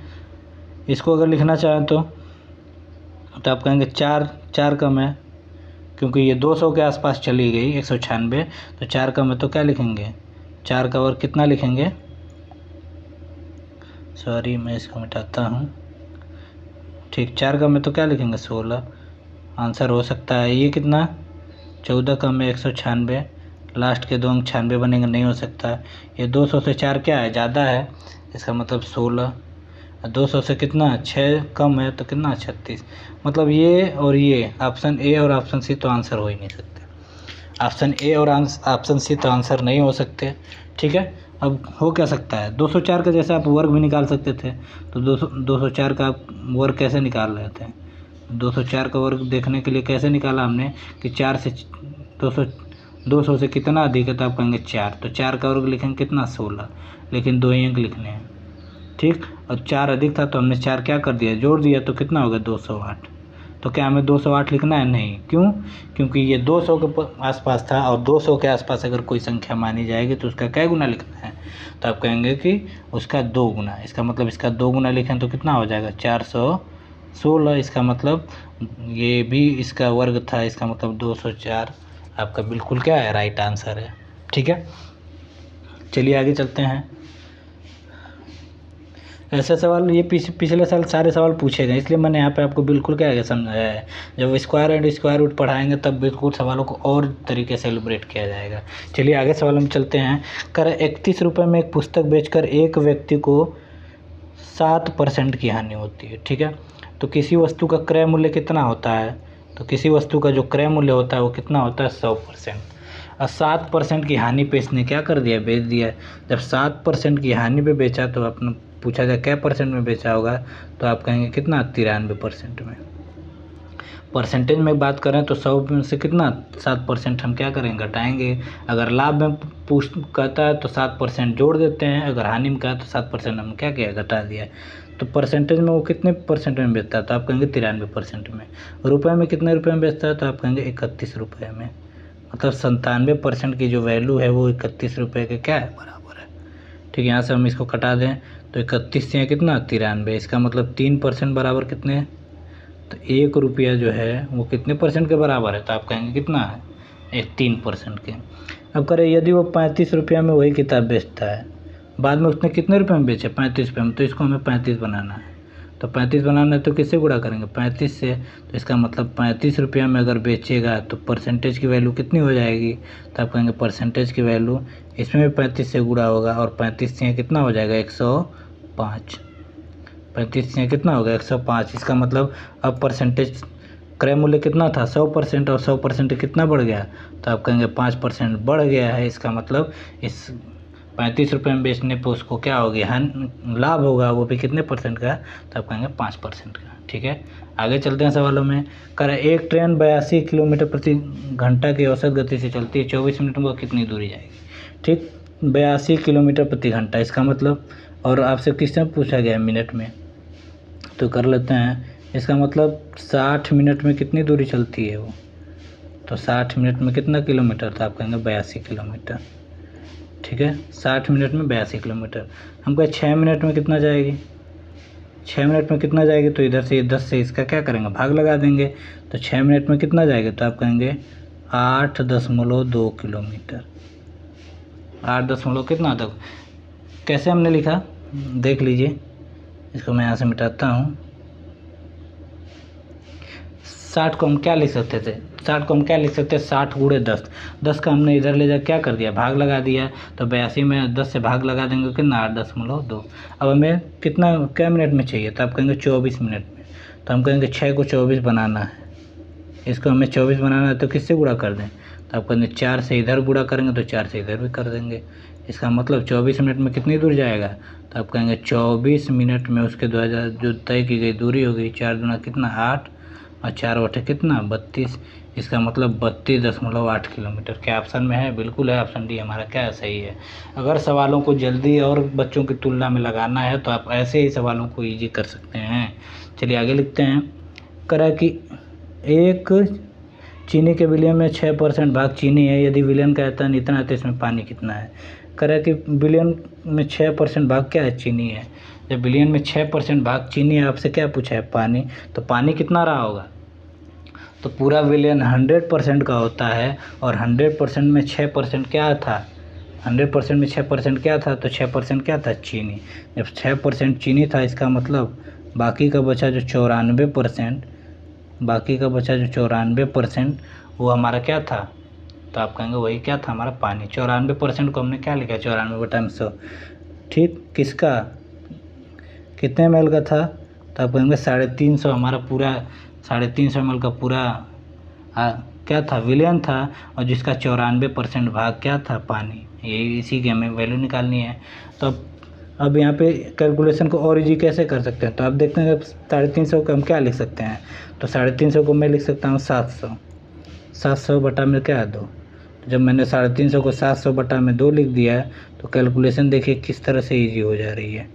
इसको अगर लिखना चाहें तो आप कहेंगे 4 कम है, क्योंकि ये 200 के आसपास चली गई 196, तो 4 कम है तो क्या लिखेंगे 4 का वर्ग कितना लिखेंगे, सॉरी मैं इसको मिटाता हूँ। ठीक, 4 कम है तो क्या लिखेंगे 16, आंसर हो सकता है। ये कितना 14 कम है 196, लास्ट के दो अंक 96 बनेंगे, नहीं हो सकता। ये 200 से 4 क्या है ज़्यादा है, इसका मतलब 16, 200 से कितना 6 कम है तो कितना 36, मतलब ये और ये ऑप्शन ए और ऑप्शन सी तो आंसर हो ही नहीं सकते। ऑप्शन ए और ऑप्शन सी तो आंसर नहीं हो सकते। ठीक है, अब हो क्या सकता है 204 का जैसे आप वर्ग भी निकाल सकते थे, तो 204 का आप वर्ग कैसे निकाल रहे थे, 204 का वर्ग देखने के लिए कैसे निकाला हमने कि 4 से 200 से कितना अधिक है तो आप कहेंगे 4, तो 4 का वर्ग लिखेंगे कितना 16, लेकिन 2 ही अंक लिखने हैं। ठीक, और 4 अधिक था तो हमने 4 क्या कर दिया जोड़ दिया, तो कितना हो गया 208, तो क्या हमें 208 लिखना है नहीं, क्यों, क्योंकि ये 200 के आसपास था, और 200 के आसपास अगर कोई संख्या मानी जाएगी तो उसका क्या गुना लिखना है, तो आप कहेंगे कि उसका 2 गुना, इसका मतलब इसका 2 गुना लिखें तो कितना हो जाएगा 416, इसका मतलब ये भी इसका वर्ग था, इसका मतलब 204 आपका बिल्कुल क्या है राइट आंसर है। ठीक है, चलिए आगे चलते हैं। ऐसे सवाल ये पिछले साल सारे सवाल पूछे गए, इसलिए मैंने यहाँ पे आपको बिल्कुल क्या है समझाया है। जब स्क्वायर एंड स्क्वायर रूट पढ़ाएंगे तब बिल्कुल सवालों को और तरीके से एलिब्रेट किया जाएगा। चलिए आगे सवाल में चलते हैं। 31 रुपये में एक पुस्तक बेचकर एक व्यक्ति को 7% की हानि होती है। ठीक है, तो किसी वस्तु का क्रय मूल्य कितना होता है, तो किसी वस्तु का जो क्रय मूल्य होता है वो कितना होता है 100%, और 7% की हानि पे इसने क्या कर दिया बेच दिया। जब 7% की हानि पे बेचा तो अपना पूछा जाए क्या परसेंट में बेचा होगा, तो आप कहेंगे कितना 93% में। परसेंटेज में बात करें तो 100 में से कितना 7% हम क्या करेंगे घटाएंगे। अगर लाभ में कहता है तो 7% जोड़ देते हैं, अगर हानि में कहा तो 7% हम क्या किया घटा दिया। तो परसेंटेज में वो कितने परसेंट में बेचता है तो आप कहेंगे 93% में। रुपये में कितने रुपये में बेचता है तो आप कहेंगे 31 रुपये में। मतलब 97% की जो वैल्यू है वो 31 रुपये के क्या है बराबर है। ठीक है, यहाँ से हम इसको कटा दें तो 31 से कितना 93, इसका मतलब 3% बराबर कितने, तो 1 रुपया जो है वो कितने परसेंट के बराबर है तो आप कहेंगे कितना है 3% के। अब करें यदि वो 35 रुपया में वही किताब बेचता है, बाद में उसने कितने रुपये में बेचे 35 रुपये में, तो इसको हमें 35 बनाना है। तो 35 बनाना है तो किससे गुणा करेंगे 35 से। तो इसका मतलब 35 रुपया में अगर बेचेगा तो परसेंटेज की वैल्यू कितनी हो जाएगी, तो आप कहेंगे परसेंटेज की वैल्यू इसमें भी 35 से गुणा होगा और 35 से कितना हो जाएगा 105। 35 से कितना होगा 105। इसका मतलब अब परसेंटेज क्रय मूल्य कितना था 100% और 100% कितना बढ़ गया, तो आप कहेंगे 5% बढ़ गया है। इसका मतलब इस 35 रुपये में बेचने पर उसको क्या हो गया लाभ होगा, वो भी कितने परसेंट का, तो आप कहेंगे 5% का। ठीक है, आगे चलते हैं सवालों में। कर एक ट्रेन 82 किलोमीटर प्रति घंटा की औसत गति से चलती है, 24 मिनट में कितनी दूरी जाएगी। ठीक, 82 किलोमीटर प्रति घंटा, इसका मतलब, और आपसे किसने पूछा गया मिनट में, तो कर लेते हैं। इसका मतलब 60 मिनट में कितनी दूरी चलती है वो, तो 60 मिनट में कितना किलोमीटर, था आप कहेंगे 82 किलोमीटर। ठीक है, 60 मिनट में 82 किलोमीटर। हम कहें 6 मिनट में कितना जाएगी, 6 मिनट में कितना जाएगी, तो इधर से 10 से इसका क्या करेंगे भाग लगा देंगे, तो 6 मिनट में कितना जाएगा, तो आप कहेंगे 8.2 किलोमीटर। 8 कितना तक, कैसे हमने लिखा देख लीजिए, इसको मैं यहाँ से मिटाता हूँ। 60 को हम क्या लिख सकते थे, 60 को हम क्या लिख सकते हैं 60 गुणे 10। 10 का हमने इधर ले जा क्या कर दिया भाग लगा दिया, तो 82 में 10 से भाग लगा देंगे कितना 8.2। अब हमें कितना क्या मिनट में चाहिए, तो आप कहेंगे 24 मिनट में। तो हम कहेंगे 6 को 24 बनाना है, इसको हमें 24 बनाना है, तो किससे गुणा कर दें, तो आप कहेंगे 4 से इधर गुणा करेंगे तो 4 से इधर भी कर देंगे। इसका मतलब 24 मिनट में कितनी दूर जाएगा, तो आप कहेंगे 24 मिनट में उसके द्वारा जो तय की गई दूरी होगी 4 दूना कितना 8 और 4 बटे कितना 32। इसका मतलब 32.8 किलोमीटर। क्या ऑप्शन में है, बिल्कुल है, ऑप्शन डी हमारा क्या सही है। अगर सवालों को जल्दी और बच्चों की तुलना में लगाना है तो आप ऐसे ही सवालों को ईजी कर सकते हैं। चलिए आगे लिखते हैं। करा कि एक चीनी के विलयन में 6% भाग चीनी है, यदि विलयन का आयतन इतना है तो इसमें पानी कितना है। करा कि विलयन में 6% भाग क्या है चीनी है, जब विलयन में 6% भाग चीनी है, आपसे क्या पूछा है पानी, तो पानी कितना रहा होगा, तो पूरा विलयन 100% का होता है और 100% में 6% क्या था, 100% में 6% क्या था, तो 6% क्या था चीनी। जब 6% चीनी था, इसका मतलब बाकी का बचा जो 94%, बाकी का बचा जो 94% वो हमारा क्या था, तो आप कहेंगे वही क्या था हमारा पानी। 94% को हमने क्या लिखा 94/100। ठीक, किसका कितने ml का था, तो आप कहेंगे 350 हमारा पूरा 350 ml का पूरा क्या था विलयन था, और जिसका 94% भाग क्या था पानी। यही इसी की हमें वैल्यू निकालनी है। तो अब यहाँ पे कैलकुलेशन को और इजी कैसे कर सकते हैं, तो आप देखते हैं 350 को हम क्या लिख सकते हैं, तो 350 को मैं लिख सकता हूँ 700। 700 बटा में क्या है 2। जब मैंने 350 को 700 बटा में 2 लिख दिया है, तो कैलकुलेशन देखिए किस तरह से ईजी हो जा रही है।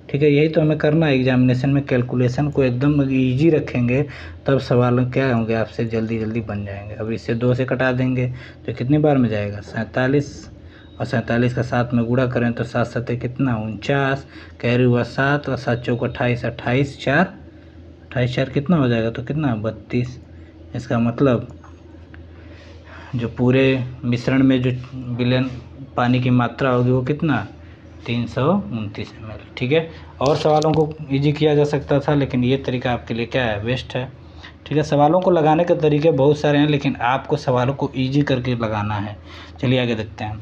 ठीक है, यही तो हमें करना है एग्जामिनेशन में, कैलकुलेशन को एकदम इजी रखेंगे तब सवाल क्या होंगे आपसे जल्दी जल्दी बन जाएंगे। अब इससे 2 से कटा देंगे तो कितनी बार में जाएगा 47, और 47 का 7 में गुणा करें तो 7 7 कितना 49, कैरी हुआ 7 और 7 चौक 28, 28 4 कितना हो जाएगा, तो कितना 32। इसका मतलब जो पूरे मिश्रण में जो विलयन पानी की मात्रा होगी वो कितना 329 ml। ठीक है, और सवालों को इजी किया जा सकता था, लेकिन ये तरीका आपके लिए क्या है बेस्ट है। ठीक है, सवालों को लगाने के तरीके बहुत सारे हैं, लेकिन आपको सवालों को इजी करके लगाना है। चलिए आगे देखते हैं।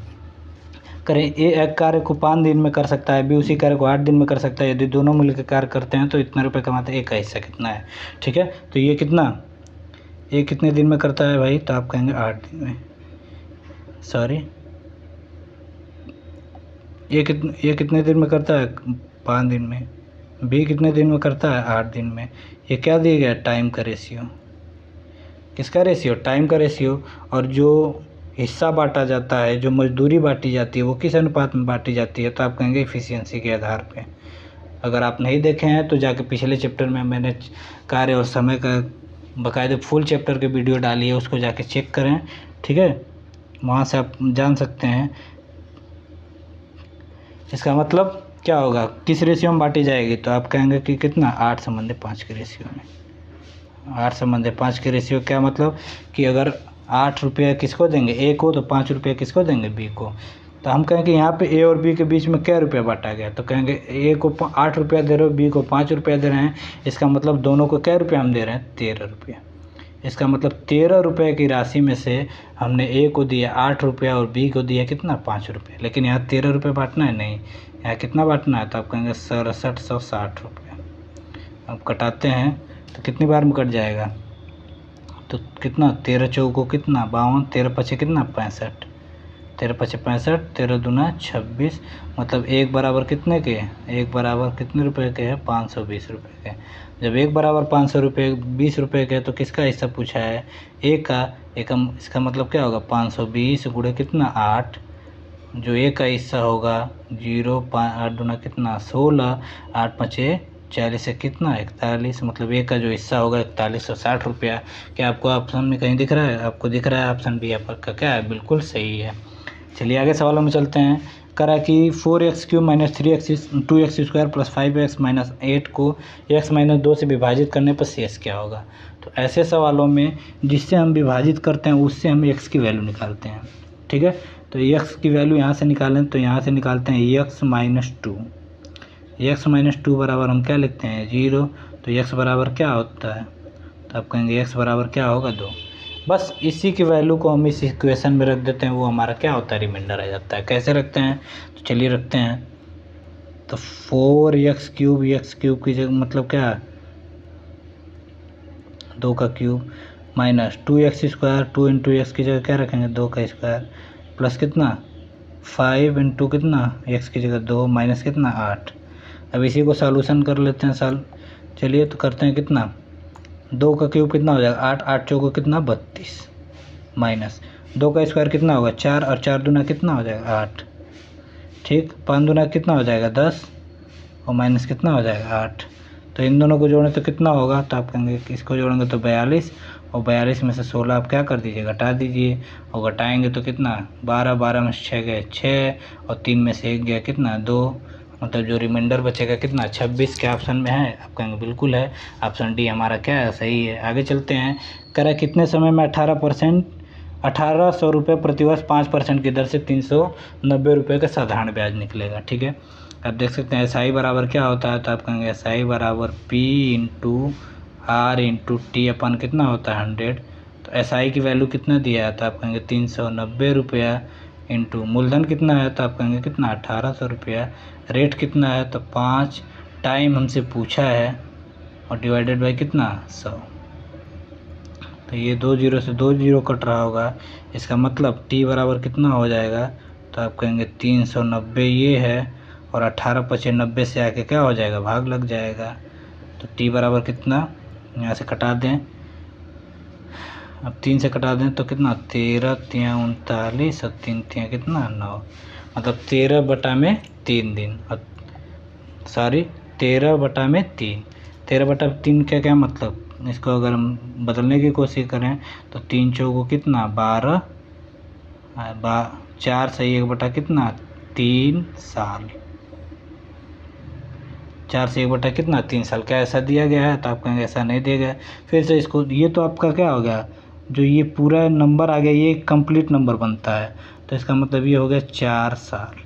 करें ए एक कार्य को 5 दिन में कर सकता है, बी उसी कार्य को 8 दिन में कर सकता है, यदि दोनों मिलकर कार्य करते हैं तो इतना रुपये कमाते हैं, ए का हिस्सा कितना है। ठीक है, तो ये कितने दिन में करता है भाई, तो आप कहेंगे 8 दिन में, सॉरी ये कितने दिन में करता है 5 दिन में, बी कितने दिन में करता है 8 दिन में। ये क्या दिया गया टाइम का रेशियो, किसका रेशियो टाइम का रेशियो, और जो हिस्सा बांटा जाता है, जो मजदूरी बांटी जाती है वो किस अनुपात में बांटी जाती है, तो आप कहेंगे एफिशिएंसी के आधार पे। अगर आप नहीं देखे हैं तो जाके पिछले चैप्टर में मैंने कार्य और समय का बाकायदे फुल चैप्टर के वीडियो डाली है, उसको जाके चेक करें। ठीक है, वहाँ से आप जान सकते हैं। इसका मतलब क्या होगा, किस रेशियो में बांटी जाएगी, तो आप कहेंगे कि कितना 8:5 के रेशियो में। 8:5 के रेशियो क्या मतलब कि अगर 8 रुपये किसको देंगे ए को, तो 5 रुपये किसको देंगे बी को। तो हम कहेंगे यहाँ पे ए और बी के बीच में क्या रुपया बांटा गया, तो कहेंगे ए को 8 रुपया दे रहे हो, बी को 5 रुपया दे रहे हैं। इसका मतलब दोनों को क्या रुपया हम दे रहे हैं, 13 रुपया। इसका मतलब 13 रुपये की राशि में से हमने ए को दिया 8 रुपया और बी को दिया कितना, 5 रुपये। लेकिन यहाँ 13 रुपये बांटना है, नहीं, यहाँ कितना बांटना है, तो आप कहेंगे 6760 रुपये। अब कटाते हैं तो कितनी बार में कट जाएगा, तो कितना, 13 चौको कितना 52, 13 पचे कितना 65, 13 पचे 65, 13 दूना 26, मतलब एक बराबर कितने के, एक बराबर कितने रुपए के है, 520 रुपये के। जब एक बराबर 500 रुपये 20 रुपये के, तो किसका हिस्सा पूछा है, एक का। इसका मतलब क्या होगा, 520 गुणे कितना 8, जो एक का हिस्सा होगा 0, 8 दूना कितना 16, 8 पचे 40 से कितना 41, मतलब एक का जो हिस्सा होगा 4160 रुपया। क्या आपको ऑप्शन में कहीं दिख रहा है, आपको दिख रहा है ऑप्शन बी आपका क्या है, बिल्कुल सही है। चलिए आगे सवालों में चलते हैं। करा कि 4x³ - 3x 2x² + 5x - 8 को x - 2 से विभाजित करने पर शेष क्या होगा। तो ऐसे सवालों में जिससे हम विभाजित करते हैं उससे हम x की वैल्यू निकालते हैं, ठीक है। तो x की वैल्यू यहाँ से निकालें, तो यहाँ से निकालते हैं x - 2। x - 2 बराबर हम क्या लिखते हैं, 0। तो x बराबर क्या होता है, तो आप कहेंगे x बराबर क्या होगा, 2। बस इसी की वैल्यू को हम इस इक्वेशन में रख देते हैं, वो हमारा क्या होता है, रिमाइंडर आ जाता है। कैसे रखते हैं, तो चलिए रखते हैं। तो 4x³ x³ की जगह मतलब क्या, 2 का क्यूब, माइनस 2x² 2 × x की जगह क्या रखेंगे, 2 का स्क्वायर, प्लस कितना 5 × कितना x की जगह 2, माइनस कितना 8। अब इसी को सॉल्यूशन कर लेते हैं चलिए तो करते हैं कितना, 2 का क्यूब कितना हो जाएगा 8, 8 चौको कितना 32, माइनस 2 का स्क्वायर कितना होगा 4, और 4 दूना कितना हो जाएगा 8, ठीक। 5 दूना कितना हो जाएगा 10, और माइनस कितना हो जाएगा 8। तो इन दोनों को जोड़ें तो कितना होगा, तो आप कहेंगे कि इसको जोड़ेंगे तो 42, और 42 में से 16 आप क्या कर दीजिए, घटा दीजिए। और घटाएंगे तो कितना 12, 12 में से 6 गए 6, और 3 में से 1 गया कितना 2, मतलब जो रिमाइंडर बचेगा कितना 26। के ऑप्शन में है, आप कहेंगे बिल्कुल है, ऑप्शन डी हमारा क्या है, सही है। आगे चलते हैं। करा कितने समय में 1800 रुपये प्रतिवर्ष 5% की दर से 390 रुपये का साधारण ब्याज निकलेगा, ठीक है। आप देख सकते हैं SI बराबर क्या होता है, तो आप कहेंगे SI बराबर P × R × T अपन कितना होता है 100। तो SI की वैल्यू कितना दिया है, तो आप कहेंगे 390 रुपया इंटू मूलधन कितना है, तो आप कहेंगे कितना 1800 रुपया, रेट कितना है, तो 5, टाइम हमसे पूछा है, और डिवाइडेड बाई कितना 100। तो ये 2 0 से 2 0 कट रहा होगा, इसका मतलब T बराबर कितना हो जाएगा, तो आप कहेंगे 390 ये है, और 18 पचे 90 से आके क्या हो जाएगा, भाग लग जाएगा। तो T बराबर कितना, यहाँ से कटा दें, अब 3 से कटा दें तो कितना 13 3 39 और 3 3 कितना 9, मतलब 13/3 दिन, 13/3। 13/3 क्या मतलब, इसको अगर हम बदलने की कोशिश करें तो 3 चौको कितना 12, 4 से 1 बटा कितना 3 साल, 4 से 1 बटा कितना 3 साल। क्या ऐसा दिया गया है, तो आप कहेंगे ऐसा नहीं दिया गया। फिर से इसको, ये तो आपका क्या हो गया, जो ये पूरा नंबर आ गया ये कंप्लीट नंबर बनता है, तो इसका मतलब ये हो गया 4 साल।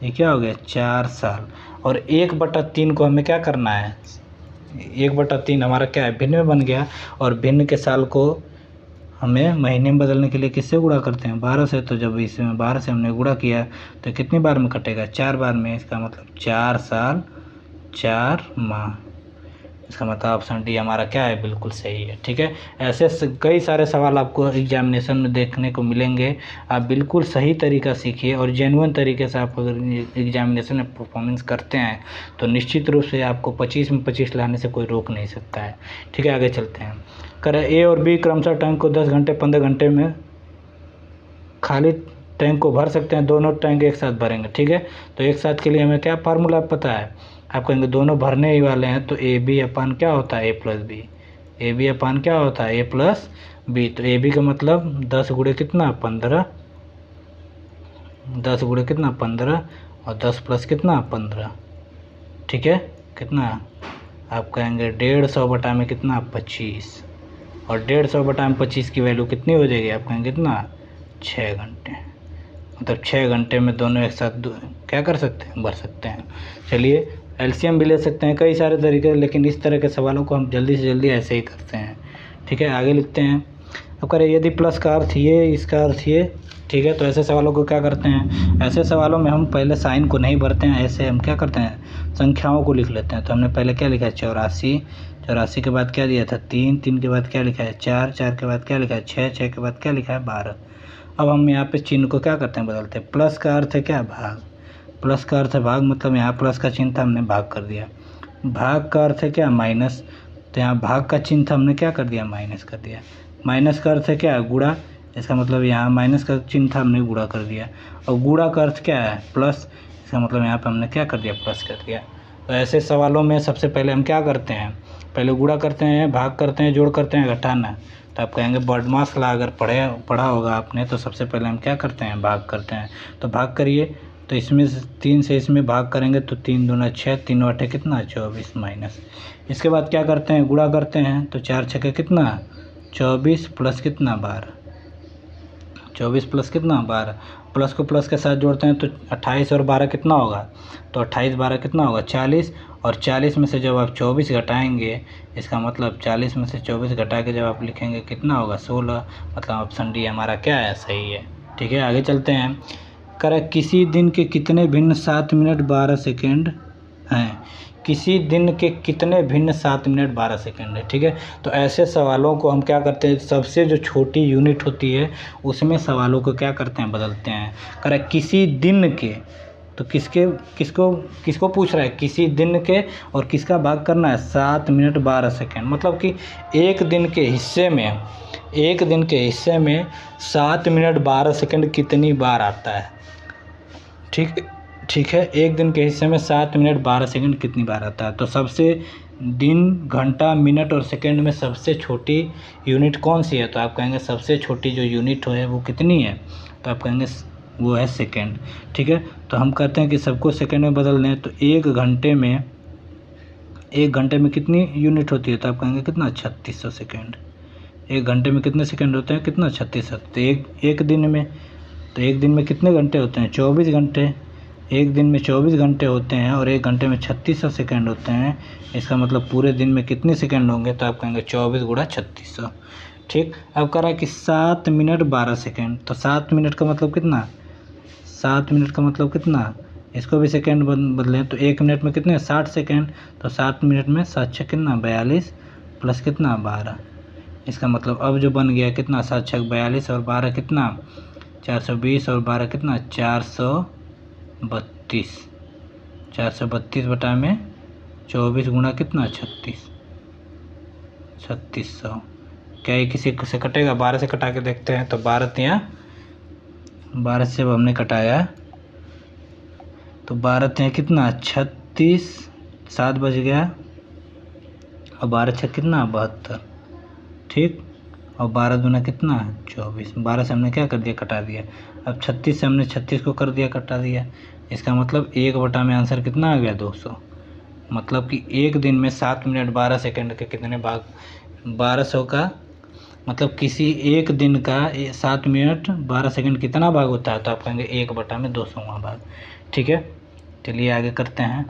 ये क्या हो गया 4 साल। और 1/3 को हमें क्या करना है, 1/3 हमारा क्या है, भिन्न में बन गया, और भिन्न के साल को हमें महीने में बदलने के लिए किससे गुणा करते हैं, 12 से। तो जब इसमें 12 से हमने गुणा किया तो कितनी बार में कटेगा, 4 बार में। इसका मतलब 4 साल 4 माह। इसका मतलब ऑप्शन डी हमारा क्या है, बिल्कुल सही है, ठीक है। ऐसे कई सारे सवाल आपको एग्जामिनेशन में देखने को मिलेंगे। आप बिल्कुल सही तरीका सीखिए, और जेन्युइन तरीके से आप अगर एग्जामिनेशन में परफॉर्मेंस करते हैं तो निश्चित रूप से आपको 25 में 25 लाने से कोई रोक नहीं सकता है, ठीक है। आगे चलते हैं। करें ए और बी क्रमशः टैंक को 10 घंटे 15 घंटे में खाली टैंक को भर सकते हैं, दोनों टैंक एक साथ भरेंगे, ठीक है। तो एक साथ के लिए हमें क्या फार्मूला पता है, आप कहेंगे दोनों भरने ही वाले हैं, तो ए बी अपान क्या होता है, A + B। ए बी अपान क्या होता है, A + B। तो ए बी का मतलब 10 गुणे कितना 15, 10 गुणे कितना 15, और 10 प्लस कितना 15, ठीक है। कितना आप कहेंगे 150 बटा में कितना 25, और 150 बटा में 25 की वैल्यू कितनी हो जाएगी, आप कहेंगे कितना 6 घंटे। मतलब 6 घंटे में दोनों एक साथ क्या कर सकते हैं, भर सकते हैं। चलिए एलसीएम भी ले सकते हैं, कई सारे तरीके, लेकिन इस तरह के सवालों को हम जल्दी से जल्दी ऐसे ही करते हैं। ठीक है, आगे लिखते हैं। अब करें यदि प्लस का अर्थ ये, इसका अर्थ ये, ठीक है। तो ऐसे सवालों को क्या करते हैं, ऐसे सवालों में हम पहले साइन को नहीं भरते हैं, ऐसे हम क्या करते हैं, संख्याओं को लिख लेते हैं। तो हमने पहले क्या लिखा है 84, 84 के बाद क्या दिया था 3, 3 के बाद क्या लिखा है 4, 4 के बाद क्या लिखा है 6, 6 के बाद क्या लिखा है 12। अब हम यहाँ पे चिन्ह को क्या करते हैं, बदलते हैं। प्लस का अर्थ है क्या, भाग, प्लस का अर्थ है भाग, मतलब यहाँ प्लस का चिन्ह था हमने भाग कर दिया। भाग का अर्थ है क्या, माइनस, तो यहाँ भाग का चिन्ह था हमने क्या कर दिया, माइनस कर दिया। माइनस का अर्थ है क्या, गुणा, इसका मतलब यहाँ माइनस का चिन्ह था हमने गुणा कर दिया। और गुणा का अर्थ क्या है, प्लस, इसका मतलब यहाँ पे हमने क्या कर दिया, प्लस कर दिया। तो ऐसे सवालों में सबसे पहले हम क्या करते हैं, पहले गुणा करते हैं, भाग करते हैं, जोड़ करते हैं, घटाना। तो आप कहेंगे बॉडमास ला अगर पढ़ा होगा आपने, तो सबसे पहले हम क्या करते हैं, भाग करते हैं। तो भाग करिए, तो इसमें 3 से इसमें भाग करेंगे तो 3 दूना 6, 3 आठे कितना 24 माइनस। इसके बाद क्या करते हैं, गुणा करते हैं, तो 4 छक्के कितना 24 प्लस कितना 12, 24 प्लस कितना 12, प्लस को प्लस के साथ जोड़ते हैं तो 28 और 12 कितना होगा, तो 28 12 कितना होगा 40, और 40 में से जब आप 24 घटाएंगे, इसका मतलब 40 में से 24 घटा के जब आप लिखेंगे कितना होगा 16, मतलब ऑप्शन डी हमारा क्या है, सही है। ठीक है, आगे चलते हैं। करें किसी दिन के कितने भिन्न 7 मिनट 12 सेकेंड हैं, किसी दिन के कितने भिन्न 7 मिनट 12 सेकेंड है। ठीक है, तो ऐसे सवालों को हम क्या करते हैं, सबसे जो छोटी यूनिट होती है उसमें सवालों को क्या करते हैं, बदलते हैं। करें किसी दिन के, तो किसको पूछ रहा है, किसी दिन के, और किसका भाग करना है 7 मिनट 12 सेकेंड, मतलब कि एक दिन के हिस्से में 7 मिनट 12 सेकेंड कितनी बार आता है। ठीक है, एक दिन के हिस्से में 7 मिनट 12 सेकंड कितनी बार आता है। तो सबसे दिन, घंटा, मिनट और सेकंड में सबसे छोटी यूनिट कौन सी है, तो आप कहेंगे सबसे छोटी जो यूनिट है वो कितनी है, तो आप कहेंगे वो है सेकंड। ठीक है, तो हम कहते हैं कि सबको सेकंड में बदल दें, तो एक घंटे में कितनी यूनिट होती है, तो आप कहेंगे कितना 3600 सेकेंड। एक घंटे में कितने सेकंड होते हैं, कितना 3600। तो एक दिन में कितने घंटे होते हैं, 24 घंटे। एक दिन में 24 घंटे होते हैं और एक घंटे में 3600 सेकेंड होते हैं। इसका मतलब पूरे दिन में कितने सेकेंड होंगे, तो आप कहेंगे 24 गुणा 3600। ठीक, अब कह रहा है कि 7 मिनट 12 सेकेंड, तो 7 मिनट का मतलब कितना, 7 मिनट का मतलब कितना, इसको भी सेकेंड बदलें तो 1 मिनट में कितने 60 सेकेंड, तो 7 मिनट में 7 छः कितना 42 प्लस कितना 12। इसका मतलब अब जो बन गया कितना 7 छः 42 और 12 कितना 420 और 12 कितना 432, 432 बटा में 24 गुणा कितना 3600। क्या ये किसी से कटेगा, 12 से कटा के देखते हैं। तो 12 से अब हमने कटाया, तो 12 कितना 36, 7 बज गया, और 12 छः कितना 72। ठीक, और 12 दूना कितना 24, 12 से हमने क्या कर दिया, कटा दिया। अब 36 से हमने 36 को कर दिया, कटा दिया। इसका मतलब 1 बटा में आंसर कितना आ गया 200। मतलब कि एक दिन में 7 मिनट 12 सेकेंड के कितने भाग, 1200 का मतलब किसी एक दिन का 7 मिनट 12 सेकेंड कितना भाग होता है, तो आप कहेंगे 1 बटा में 200वां भाग। ठीक है, चलिए आगे करते हैं।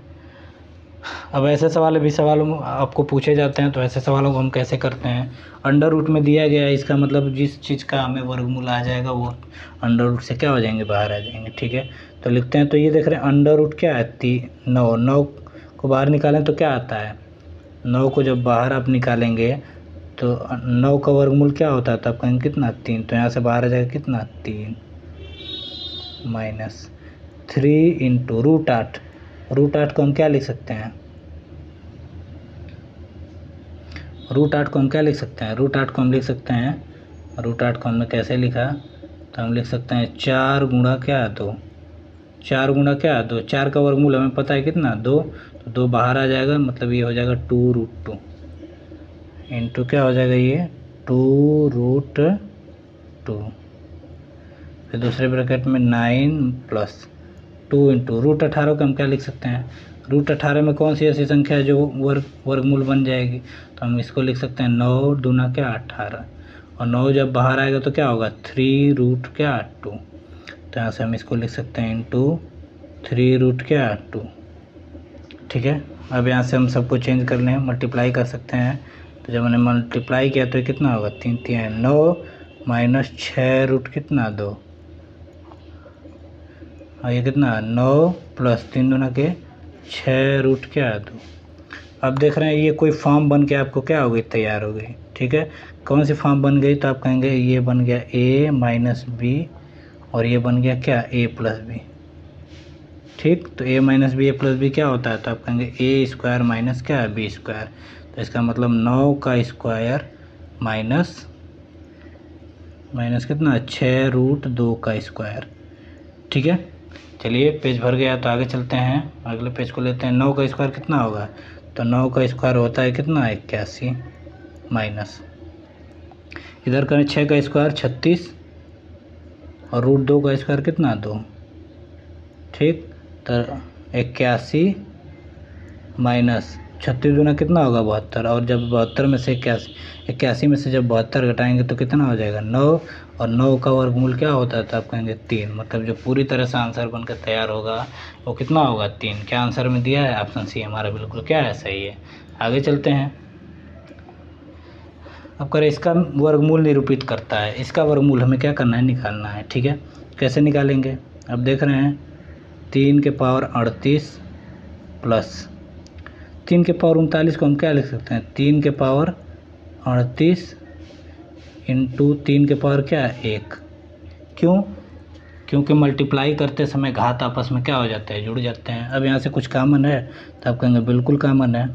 अब ऐसे सवालों आपको पूछे जाते हैं, तो ऐसे सवालों को हम कैसे करते हैं। अंडर रूट में दिया गया है, इसका मतलब जिस चीज़ का हमें वर्गमूल आ जाएगा वो अंडर रूट से क्या हो जाएंगे, बाहर आ जाएंगे। ठीक है, तो लिखते हैं। तो ये देख रहे हैं अंडर रूट क्या है 9, 9 को बाहर निकालें तो क्या आता है, 9 को जब बाहर आप निकालेंगे तो 9 का वर्गमूल क्या होता है, तो आप कहेंगे कितना 3, तो यहाँ से बाहर आ जाएगा कितना 3 माइनस 3 इंटू रूट 8। रूट 8 को हम क्या लिख सकते हैं, रूट 8 को हम क्या लिख सकते हैं, रूट 8 को हम लिख सकते हैं, रूट 8 को हमने कैसे लिखा, तो हम लिख सकते हैं 4 गुणा क्या 2, 4 गुणा क्या 2, 4 का वर्गमूल हमें पता है कितना 2, तो 2 बाहर आ जाएगा, मतलब ये हो जाएगा 2 रूट 2 इंटू क्या हो जाएगा ये 2 रूट 2, फिर दूसरे ब्रैकेट में 9 प्लस 2 इंटू रूट 18 को हम क्या लिख सकते हैं, रूट 18 में कौन सी ऐसी संख्या है जो वर्गमूल बन जाएगी, तो हम इसको लिख सकते हैं 9 दूना क्या 18, और 9 जब बाहर आएगा तो क्या होगा 3 रूट क्या 2, तो यहाँ से हम इसको लिख सकते हैं इंटू 3√2। ठीक है, अब यहाँ से हम सबको चेंज कर लें, मल्टीप्लाई कर सकते हैं। तो जब मैंने मल्टीप्लाई किया तो ये कितना होगा, 3 3 9 माइनस 6 रूट कितना 2, और ये कितना 9 प्लस 3 दूना के 6√2। अब देख रहे हैं ये कोई फॉर्म बन के आपको क्या हो गई, तैयार हो गई। ठीक है, कौन सी फॉर्म बन गई, तो आप कहेंगे ये बन गया a माइनस बी और ये बन गया क्या, a प्लस बी। ठीक, तो a minus B, a plus B क्या होता है, तो आप कहेंगे a स्क्वायर माइनस क्या है, b स्क्वायर। तो इसका मतलब 9 का स्क्वायर माइनस कितना, 6√2 का स्क्वायर। ठीक है, चलिए पेज भर गया तो आगे चलते हैं, अगले पेज को लेते हैं। 9 का स्क्वायर कितना होगा, तो 9 का स्क्वायर होता है कितना, 81 माइनस, इधर करें 6 का स्क्वायर 36 और √2 का स्क्वायर कितना 2। ठीक, तो 81 माइनस 36 दूना कितना होगा 72, और जब 72 में से 81 में से जब 72 घटाएंगे तो कितना हो जाएगा 9, और 9 का वर्गमूल क्या होता है, तो आप कहेंगे 3। मतलब जो पूरी तरह से आंसर बनकर तैयार होगा वो कितना होगा, 3। क्या आंसर में दिया है, ऑप्शन सी हमारा बिल्कुल क्या है, सही है। आगे चलते हैं। अब करें इसका वर्गमूल निरूपित करता है, इसका वर्गमूल हमें क्या करना है, निकालना है। ठीक है, कैसे निकालेंगे, अब देख रहे हैं 3 के पावर 38 प्लस 3 के पावर 39 को हम क्या लिख सकते हैं, 3 के पावर 38 इंटू 3 के पावर क्या है 1। क्यों, क्योंकि मल्टीप्लाई करते समय घात आपस में क्या हो जाते हैं, जुड़ जाते हैं। अब यहाँ से कुछ कॉमन है, तो आप कहेंगे बिल्कुल कॉमन है।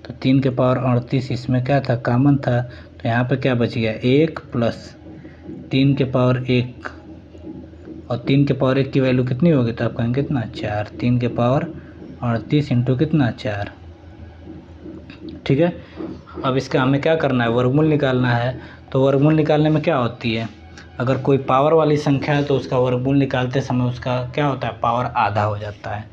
तो 3 के पावर 38 इसमें क्या था, कॉमन था, तो यहाँ पे क्या बच गया 1 प्लस 3 के पावर 1, और 3 के पावर 1 की वैल्यू कितनी होगी, तो आप कहेंगे कितना 4। 3 के पावर 38 इंटू कितना 4। ठीक है, अब इसका हमें क्या करना है, वर्गमूल निकालना है। तो वर्गमूल निकालने में क्या होती है, अगर कोई पावर वाली संख्या है तो उसका वर्गमूल निकालते समय उसका क्या होता है, पावर आधा हो जाता है,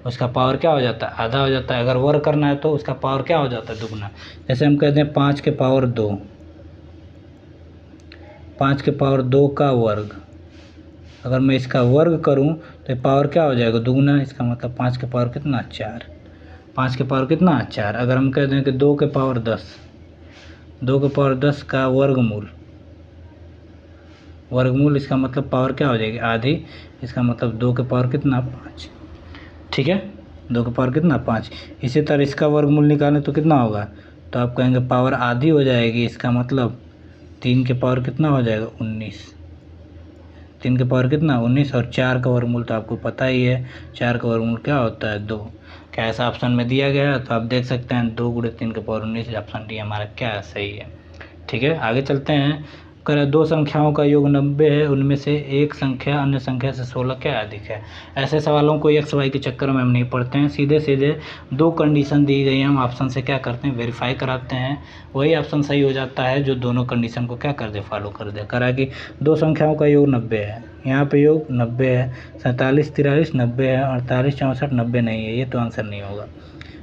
उसका पावर क्या हो जाता है, आधा हो जाता है। अगर वर्ग करना है तो उसका पावर क्या हो जाता है, दुगना। जैसे हम कहते हैं 5 के पावर 2, 5 के पावर 2 का वर्ग, अगर मैं इसका वर्ग करूं तो पावर क्या हो जाएगा, दुगना। इसका मतलब 5 के पावर कितना 4, 5 के पावर कितना 4। अगर हम कहते हैं कि 2 के पावर 10, 2 के पावर 10 का वर्गमूल, इसका मतलब पावर क्या हो जाएगी, आधी। इसका मतलब 2 के पावर कितना 5। ठीक है, 2 के पावर कितना 5। इसी तरह इसका वर्गमूल निकालें तो कितना होगा, तो आप कहेंगे पावर आधी हो जाएगी। इसका मतलब 3 के पावर कितना हो जाएगा 19, 3 के पावर कितना 19, और 4 का वर्गमूल तो आपको पता ही है, 4 का वर्गमूल क्या होता है 2। क्या ऐसा ऑप्शन में दिया गया है, तो आप देख सकते हैं 2 × 3 के पावर 19, ऑप्शन डी हमारा क्या है, सही है। ठीक है, आगे चलते हैं। करें दो संख्याओं का योग 90 है, उनमें से एक संख्या अन्य संख्या से 16 क्या अधिक है। ऐसे सवालों को एक्स वाई के चक्कर में हम नहीं पढ़ते हैं, सीधे सीधे दो कंडीशन दी गई हैं, हम ऑप्शन से क्या करते हैं, वेरीफाई कराते हैं। वही ऑप्शन सही हो जाता है जो दोनों कंडीशन को क्या कर दे, फॉलो कर दे। करा कि दो संख्याओं का योग 90 है, यहाँ पे योग 90 है, 47 43 90 है, 48 64 90 नहीं है, ये तो आंसर नहीं होगा।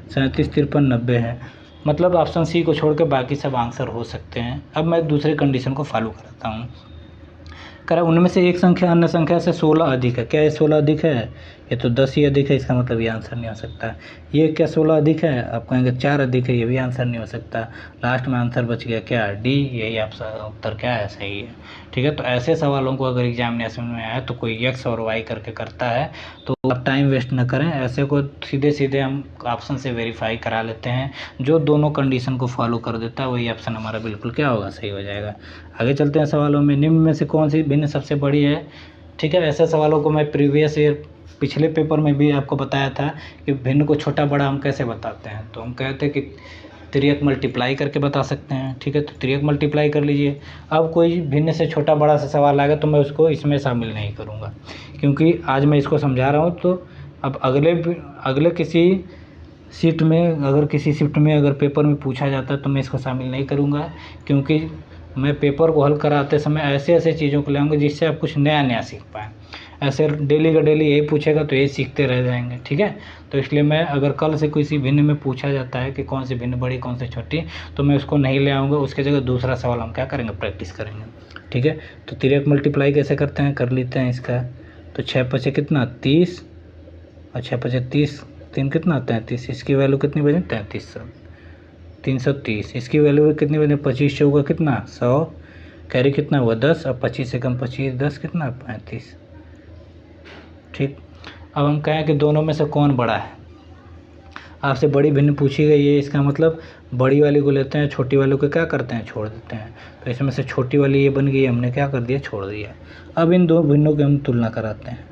37 53 90 है, मतलब ऑप्शन सी को छोड़ के बाकी सब आंसर हो सकते हैं। अब मैं दूसरे कंडीशन को फॉलो कराता हूँ। करा उनमें से एक संख्या अन्य संख्या से 16 अधिक है। क्या ये 16 अधिक है, ये तो 10 ही अधिक है, इसका मतलब ये आंसर नहीं हो सकता। ये क्या 16 अधिक है, आप कहेंगे 4 अधिक है, ये भी आंसर नहीं हो सकता। लास्ट में आंसर बच गया क्या, डी, यही आपका उत्तर क्या है, सही है। ठीक है, तो ऐसे सवालों को अगर एग्जामिनेशन में आए तो कोई एक्स और वाई करके करता है तो आप टाइम वेस्ट न करें, ऐसे को सीधे सीधे हम ऑप्शन से वेरीफाई करा लेते हैं। जो दोनों कंडीशन को फॉलो कर देता है वही ऑप्शन हमारा बिल्कुल क्या होगा, सही हो जाएगा। आगे चलते हैं सवालों में। निम्न में से कौन सी भिन्न सबसे बड़ी है। ठीक है, ऐसे सवालों को मैं प्रीवियस ईयर पिछले पेपर में भी आपको बताया था कि भिन्न को छोटा बड़ा हम कैसे बताते हैं। तो हम कहते हैं कि तिर्यक मल्टीप्लाई करके बता सकते हैं। ठीक है, तो तिर्यक मल्टीप्लाई कर लीजिए। अब कोई भिन्न से छोटा बड़ा सा सवाल आएगा तो मैं उसको इसमें शामिल नहीं करूँगा, क्योंकि आज मैं इसको समझा रहा हूँ। तो अब अगले किसी शिफ्ट में अगर पेपर में पूछा जाता है तो मैं इसको शामिल नहीं करूँगा, क्योंकि मैं पेपर को हल कराते समय ऐसे ऐसे चीज़ों को ले आऊँगा जिससे आप कुछ नया नया सीख पाएँ। ऐसे डेली का डेली यही पूछेगा तो यही सीखते रह जाएंगे। ठीक है, तो इसलिए मैं अगर कल से किसी भिन्न में पूछा जाता है कि कौन सी भिन्न बड़ी कौन सी छोटी, तो मैं उसको नहीं ले आऊँगा, उसके जगह दूसरा सवाल हम क्या करेंगे, प्रैक्टिस करेंगे। ठीक है, तो तिर्यक मल्टीप्लाई कैसे करते हैं कर लेते हैं इसका। तो 6 पचे कितना 30 और 6 पचे 30, 3 कितना 33, इसकी वैल्यू कितनी बनी 3300, 330। इसकी वैल्यू कितनी बनी 25 चौका कितना 100, कैरी कितना हुआ 10 और 25 से कम 25 10 कितना 35। ठीक, अब हम कहें कि दोनों में से कौन बड़ा है। आपसे बड़ी भिन्न पूछी गई है, इसका मतलब बड़ी वाली को लेते हैं, छोटी वाले को क्या करते हैं छोड़ देते हैं। तो इसमें से छोटी वाली ये बन गई, हमने क्या कर दिया छोड़ दिया। अब इन दो भिन्नों की हम तुलना कराते हैं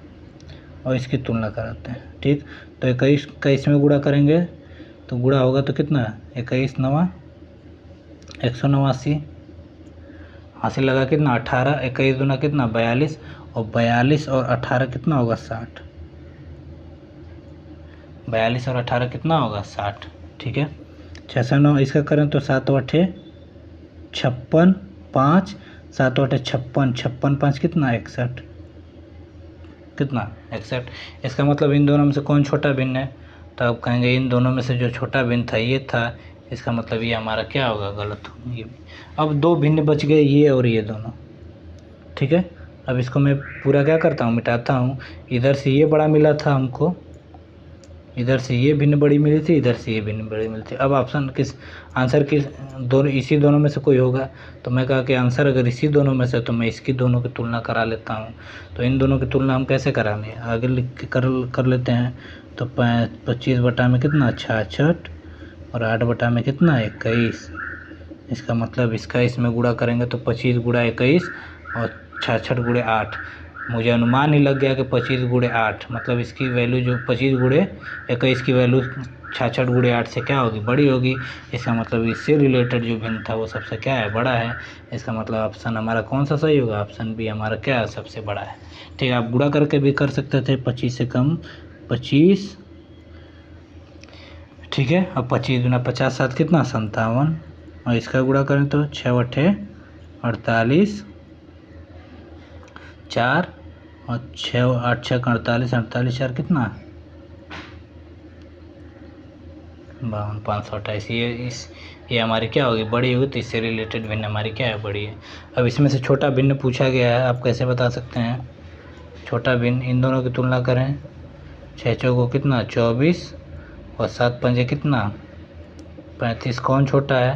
और इसकी तुलना कराते हैं। ठीक, तो 21 का इसमें गुणा करेंगे तो गुणा होगा तो कितना 21 9 189, हासिल लगा कितना 18, 21 दूना कितना 42 और 42 और 18 कितना होगा 60, 42 और 18 कितना होगा 60। ठीक है, 6 से 9 इसका करें तो 7 8 56, 5 7 8 56, 56 5 कितना 61, कितना 61। इसका मतलब इन दोनों में से कौन छोटा भिन्न है। तो अब कहेंगे इन दोनों में से जो छोटा भिन्न था ये था, इसका मतलब ये हमारा क्या होगा गलत होगा ये। अब दो भिन्न बच गए ये और ये दोनों। ठीक है, अब इसको मैं पूरा क्या करता हूँ मिटाता हूँ। इधर से ये बड़ा मिला था हमको, इधर से ये भिन्न बड़ी मिली थी, इधर से ये भिन्न बड़ी मिली थी। अब ऑप्शन किस आंसर किस दोनों इसी दोनों में से कोई होगा। तो मैं कहा कि आंसर अगर इसी दोनों में से तो मैं इसकी दोनों की तुलना करा लेता हूँ। तो इन दोनों की तुलना हम कैसे कराएंगे आगे लिख के कर लेते हैं। तो 25 बटा में कितना 66 और 8 बटा में कितना 21। इसका मतलब इसका इसमें गुणा करेंगे तो 25 गुणा 21 और 66 गुणे 8। मुझे अनुमान ही लग गया कि 25 गुणे 8 मतलब इसकी वैल्यू जो 25 गुणे 21 की वैल्यू 66 गुणे 8 से क्या होगी बड़ी होगी। इसका मतलब इससे रिलेटेड जो भिन्न था वो सबसे क्या है बड़ा है। इसका मतलब ऑप्शन हमारा कौन सा सही होगा, ऑप्शन बी हमारा क्या है सबसे बड़ा है। ठीक है, आप गुणा करके भी कर सकते थे 25 से कम 25। ठीक है, अब 25 दूना 50 7 कितना 57 और इसका गुणा करें तो 6 8 48 4 और 6 8 6 48 48 4 कितना 52 528। ये हमारी क्या होगी बड़ी होगी। तो इससे रिलेटेड भिन्न हमारी क्या है बड़ी है। अब इसमें से छोटा भिन्न पूछा गया है, आप कैसे बता सकते हैं छोटा भिन्न। इन दोनों की तुलना करें 6 चौको कितना 24 और 7 पंजे कितना 35। कौन छोटा है,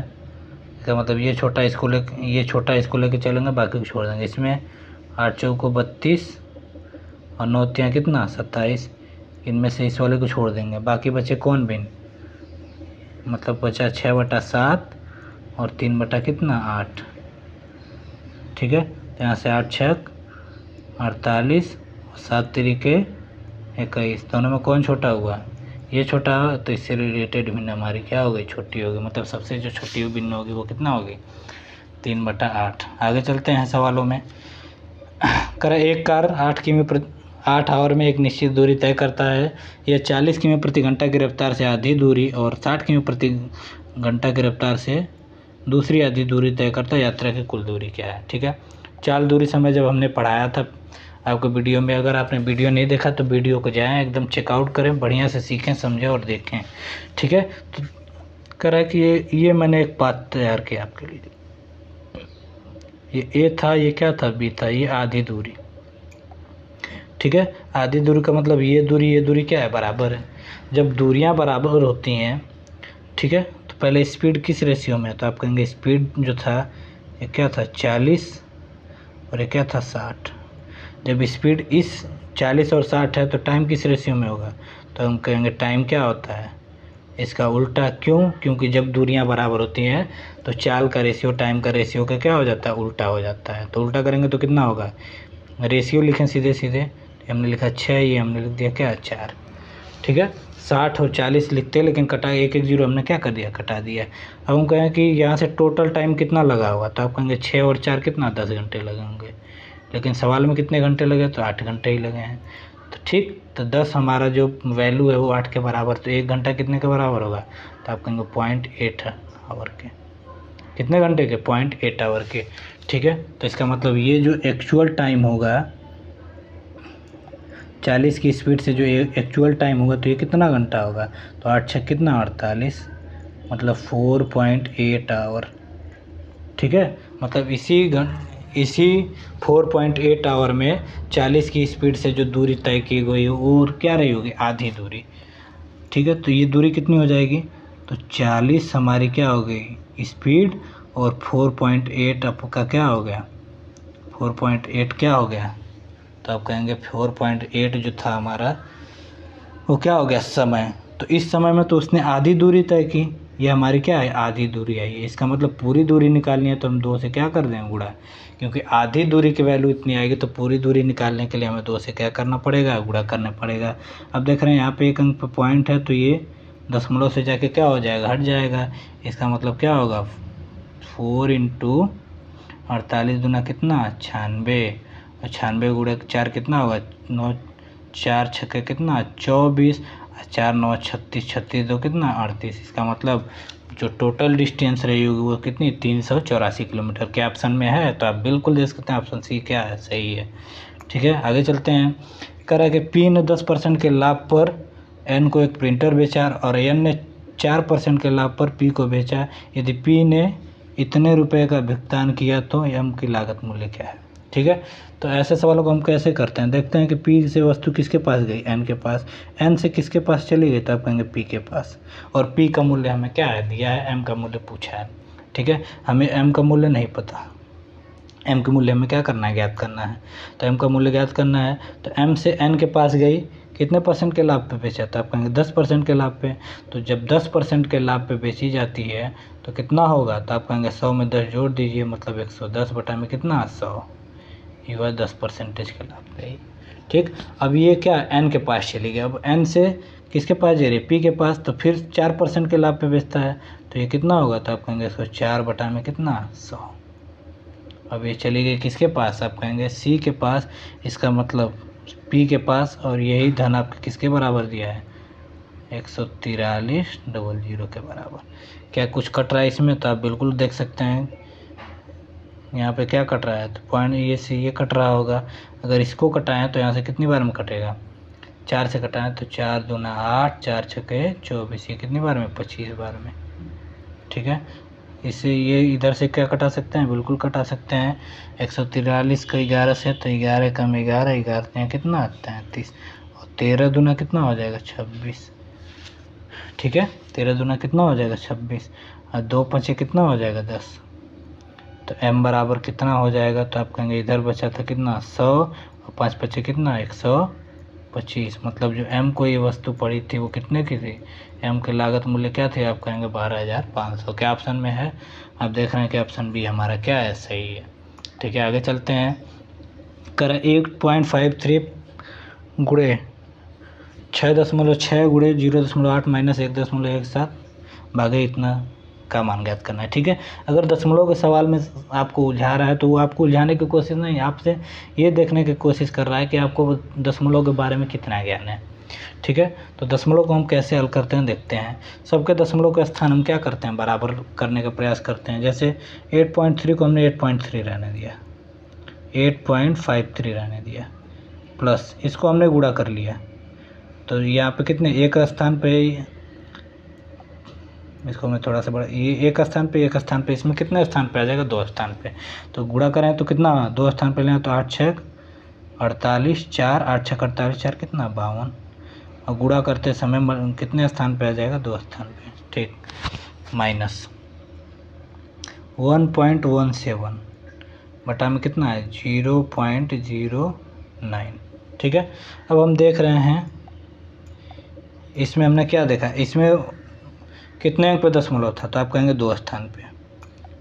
इसका मतलब ये छोटा इसको लेके चलेंगे, बाकी को छोड़ देंगे। इसमें 8 चौको 32 और 9 तियाँ कितना 27। इनमें से इस वाले को छोड़ देंगे, बाकी बचे कौन भिन्न, मतलब बचा 6 बटा 7 और 3 बटा कितना 8। ठीक है, तो यहाँ से 8 6 48 और 7 तरीके 21। दोनों में कौन छोटा हुआ, ये छोटा हो। तो इससे रिलेटेड भिन्न हमारी क्या हो गई छोटी होगी, मतलब सबसे जो छोटी भिन्न होगी वो कितना होगी 3 बटा 8। आगे चलते हैं सवालों में। करें एक कार 8 आवर में एक निश्चित दूरी तय करता है। यह 40 किमी प्रति घंटा की रफ्तार से आधी दूरी और 60 किमी प्रति घंटा की रफ्तार से दूसरी आधी दूरी तय करता है। यात्रा की कुल दूरी क्या है। ठीक है, चाल दूरी समय जब हमने पढ़ाया था आपको वीडियो में, अगर आपने वीडियो नहीं देखा तो वीडियो को जाएं एकदम चेकआउट करें, बढ़िया से सीखें समझें और देखें। ठीक है, तो करा कि ये मैंने एक पाथ तैयार किया आपके लिए। ये ए था, ये क्या था बी था, ये आधी दूरी। ठीक है, आधी दूरी का मतलब ये दूरी क्या है बराबर है। जब दूरियां बराबर होती हैं, ठीक है, तो पहले स्पीड किस रेशियो में है, तो आप कहेंगे स्पीड जो था ये क्या था 40 और ये क्या था 60। जब स्पीड इस 40 और 60 है तो टाइम किस रेशियो में होगा, तो हम कहेंगे टाइम क्या होता है इसका उल्टा। क्यों, क्योंकि जब दूरियां बराबर होती हैं तो चाल का रेशियो टाइम का रेशियो का क्या हो जाता है उल्टा हो जाता है। तो उल्टा करेंगे तो कितना होगा, रेशियो लिखें सीधे सीधे, हमने लिखा 6, ये हमने लिख दिया क्या 4। ठीक है, 60 और 40 लिखते हैं लेकिन कटा एक जीरो हमने क्या कर दिया कटा दिया। अब हम कहें कि यहाँ से टोटल टाइम कितना लगा होगा, तो आप कहेंगे 6 और 4 कितना 10 घंटे लगे होंगे, लेकिन सवाल में कितने घंटे लगे तो 8 घंटे ही लगे हैं। तो ठीक, तो 10 हमारा जो वैल्यू है वो 8 के बराबर, तो 1 घंटा कितने के बराबर होगा, तो आप कहेंगे 0.8 आवर के। कितने घंटे के 0.8 आवर के। ठीक है, तो इसका मतलब ये जो एक्चुअल टाइम होगा 40 की स्पीड से जो एक्चुअल टाइम होगा तो ये कितना घंटा होगा, तो 8 6 कितना 48 मतलब 4.8 आवर। ठीक है, मतलब इसी 4.8 आवर में 40 की स्पीड से जो दूरी तय की गई और क्या रही होगी, आधी दूरी। ठीक है, तो ये दूरी कितनी हो जाएगी, तो 40 हमारी क्या हो गई स्पीड, और 4.8 आपका क्या हो गया, 4.8 क्या हो गया, तो आप कहेंगे 4.8 जो था हमारा वो क्या हो गया समय। तो इस समय में तो उसने आधी दूरी तय की, ये हमारी क्या है, आधी दूरी आई है। इसका मतलब पूरी दूरी निकालनी है तो हम 2 से क्या कर दें, गुणा, क्योंकि आधी दूरी की वैल्यू इतनी आएगी तो पूरी दूरी निकालने के लिए हमें 2 से क्या करना पड़ेगा, गुणा करना पड़ेगा। अब देख रहे हैं यहाँ पे एक अंक पे पॉइंट है तो ये दशमलव से जाके क्या हो जाएगा, हट जाएगा। इसका मतलब क्या होगा, 4 इंटू 48 दूना कितना 96, और 96 गुणे 4 कितना होगा, 9, 4 छक्के कितना 24, 4 9 36, 36 दो कितना 38। इसका मतलब जो टोटल डिस्टेंस रही होगी वो कितनी 384 किलोमीटर के ऑप्शन में है। तो आप बिल्कुल देख सकते हैं ऑप्शन सी क्या है, सही है। ठीक है, आगे चलते हैं। कह रहा है कि पी ने 10% के लाभ पर एन को एक प्रिंटर बेचा और एन ने 4% के लाभ पर पी को बेचा। यदि पी ने इतने रुपए का भुगतान किया तो एम की लागत मूल्य क्या है। ठीक है, तो ऐसे सवालों को हम कैसे करते हैं, देखते हैं कि पी से वस्तु किसके पास गई, एन के पास, एन से किसके पास चली गई, तब कहेंगे पी के पास, और पी का मूल्य हमें क्या है दिया है, एम का मूल्य पूछा है। ठीक है, हमें एम का मूल्य नहीं पता, एम के मूल्य हमें क्या करना है, ज्ञात करना है। तो एम का मूल्य ज्ञात करना है तो एम से एन के पास गई, कितने परसेंट के लाभ पे बेचा, तो आप कहेंगे 10% के लाभ पे। तो जब 10% के लाभ पे बेची जाती है तो कितना होगा, तो आप कहेंगे 100 में 10 जोड़ दीजिए, मतलब 110 बटा में कितना 100, ये हुआ 10% के लाभ पे। ठीक, अब ये क्या एन के पास चली गई, अब एन से किसके पास जा रही है, पी के पास, तो फिर 4% के लाभ पे बेचता है तो ये कितना होगा, तो आप कहेंगे 104 बटा में कितना 100। अब ये चली गई किसके पास, आप कहेंगे सी के पास, इसका मतलब पी के पास, और यही धन आपके किसके बराबर दिया है, 143,00 के बराबर। क्या कुछ कट रहा है इसमें, तो आप बिल्कुल देख सकते हैं यहाँ पे क्या कट रहा है, तो पॉइंट ये से ये कट रहा होगा। अगर इसको कटाएं तो यहाँ से कितनी बार में कटेगा, 4 से कटाएं तो 4 दूना 8, 4 छक्के 24, ये कितनी बार में 25 बार में। ठीक है, इससे ये इधर से क्या कटा सकते हैं, बिल्कुल कटा सकते हैं। 143 का 11 से, तो 11 कम 11, 11 कितना 33, और 13 दूना कितना हो जाएगा 26। ठीक है, 13 दूना कितना हो जाएगा 26, और 2 पचे कितना हो जाएगा 10। तो m बराबर कितना हो जाएगा, तो आप कहेंगे इधर बचा था कितना 100, और 5 पचे कितना 125, मतलब जो m को ये वस्तु पड़ी थी वो कितने की थी, m की लागत मूल्य क्या थे, आप कहेंगे 12,500। क्या ऑप्शन में है, आप देख रहे हैं कि ऑप्शन बी हमारा क्या है, सही है। ठीक है, आगे चलते हैं। कर 8.53 गुणे 6.6 गुणे 0.8 माइनस 1.17 भागे इतना का मान ज्ञात करना है। ठीक है, अगर दशमलव के सवाल में आपको उलझा रहा है तो वो आपको उलझाने की कोशिश नहीं, आपसे ये देखने की कोशिश कर रहा है कि आपको दशमलव के बारे में कितना ज्ञान है। ठीक है, तो दशमलव को हम कैसे हल करते हैं देखते हैं। सबके दशमलव का स्थान हम क्या करते हैं, बराबर करने का प्रयास करते हैं। जैसे 8.3 को हमने 8.3 रहने दिया, 8.53 रहने दिया, प्लस इसको हमने गुणा कर लिया, तो यहाँ पे कितने एक स्थान पे, इसको मैं थोड़ा सा बड़ा, ये एक स्थान पे इसमें कितने स्थान पे आ जाएगा, 2 स्थान पे। तो गुणा करें तो कितना 2 स्थान पे लें तो 8 छक 48, 4 8 छक 48, 4 कितना 52, और गुणा करते समय कितने स्थान पे आ जाएगा 2 स्थान पे। ठीक, माइनस 1.17 बटा में कितना है 0.09। ठीक है, अब हम देख रहे हैं इसमें हमने क्या देखा, इसमें कितने अंक पे दशमलव था, तो आप कहेंगे 2 स्थान पे।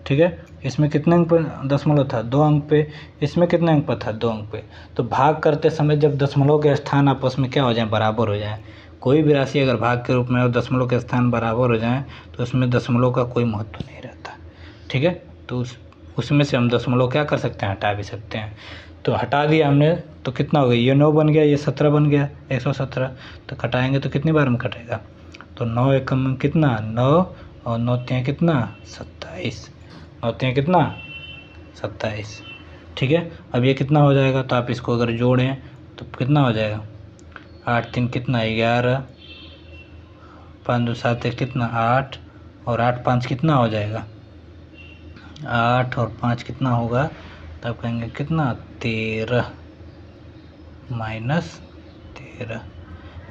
ठीक है, इसमें कितने अंक पे दशमलव था 2 अंक पे, इसमें कितने अंक पर था 2 अंक पे। तो भाग करते समय जब दशमलव के स्थान आपस में क्या हो जाए, बराबर हो जाए, कोई भी राशि अगर भाग के रूप में और दशमलव के स्थान बराबर हो जाए तो उसमें दशमलव का कोई महत्व नहीं रहता। ठीक है, तो उसमें से हम दशमलव क्या कर सकते हैं, हटा भी सकते हैं। तो हटा दिया हमने तो कितना हो गया, ये 9 बन गया, ये 17 बन गया, 117। तो घटाएंगे तो कितनी बार में कटेगा, तो 9 एकम में कितना 9, और 9 तिया कितना 27, 9 तिया कितना 27। ठीक है, अब ये कितना हो जाएगा, तो आप इसको अगर जोड़ें तो कितना हो जाएगा, 8 3 कितना 11, 5 2 7 1 कितना 8, और 8 5 कितना हो जाएगा 8, और 5 कितना होगा तो आप कहेंगे कितना 13 माइनस 13।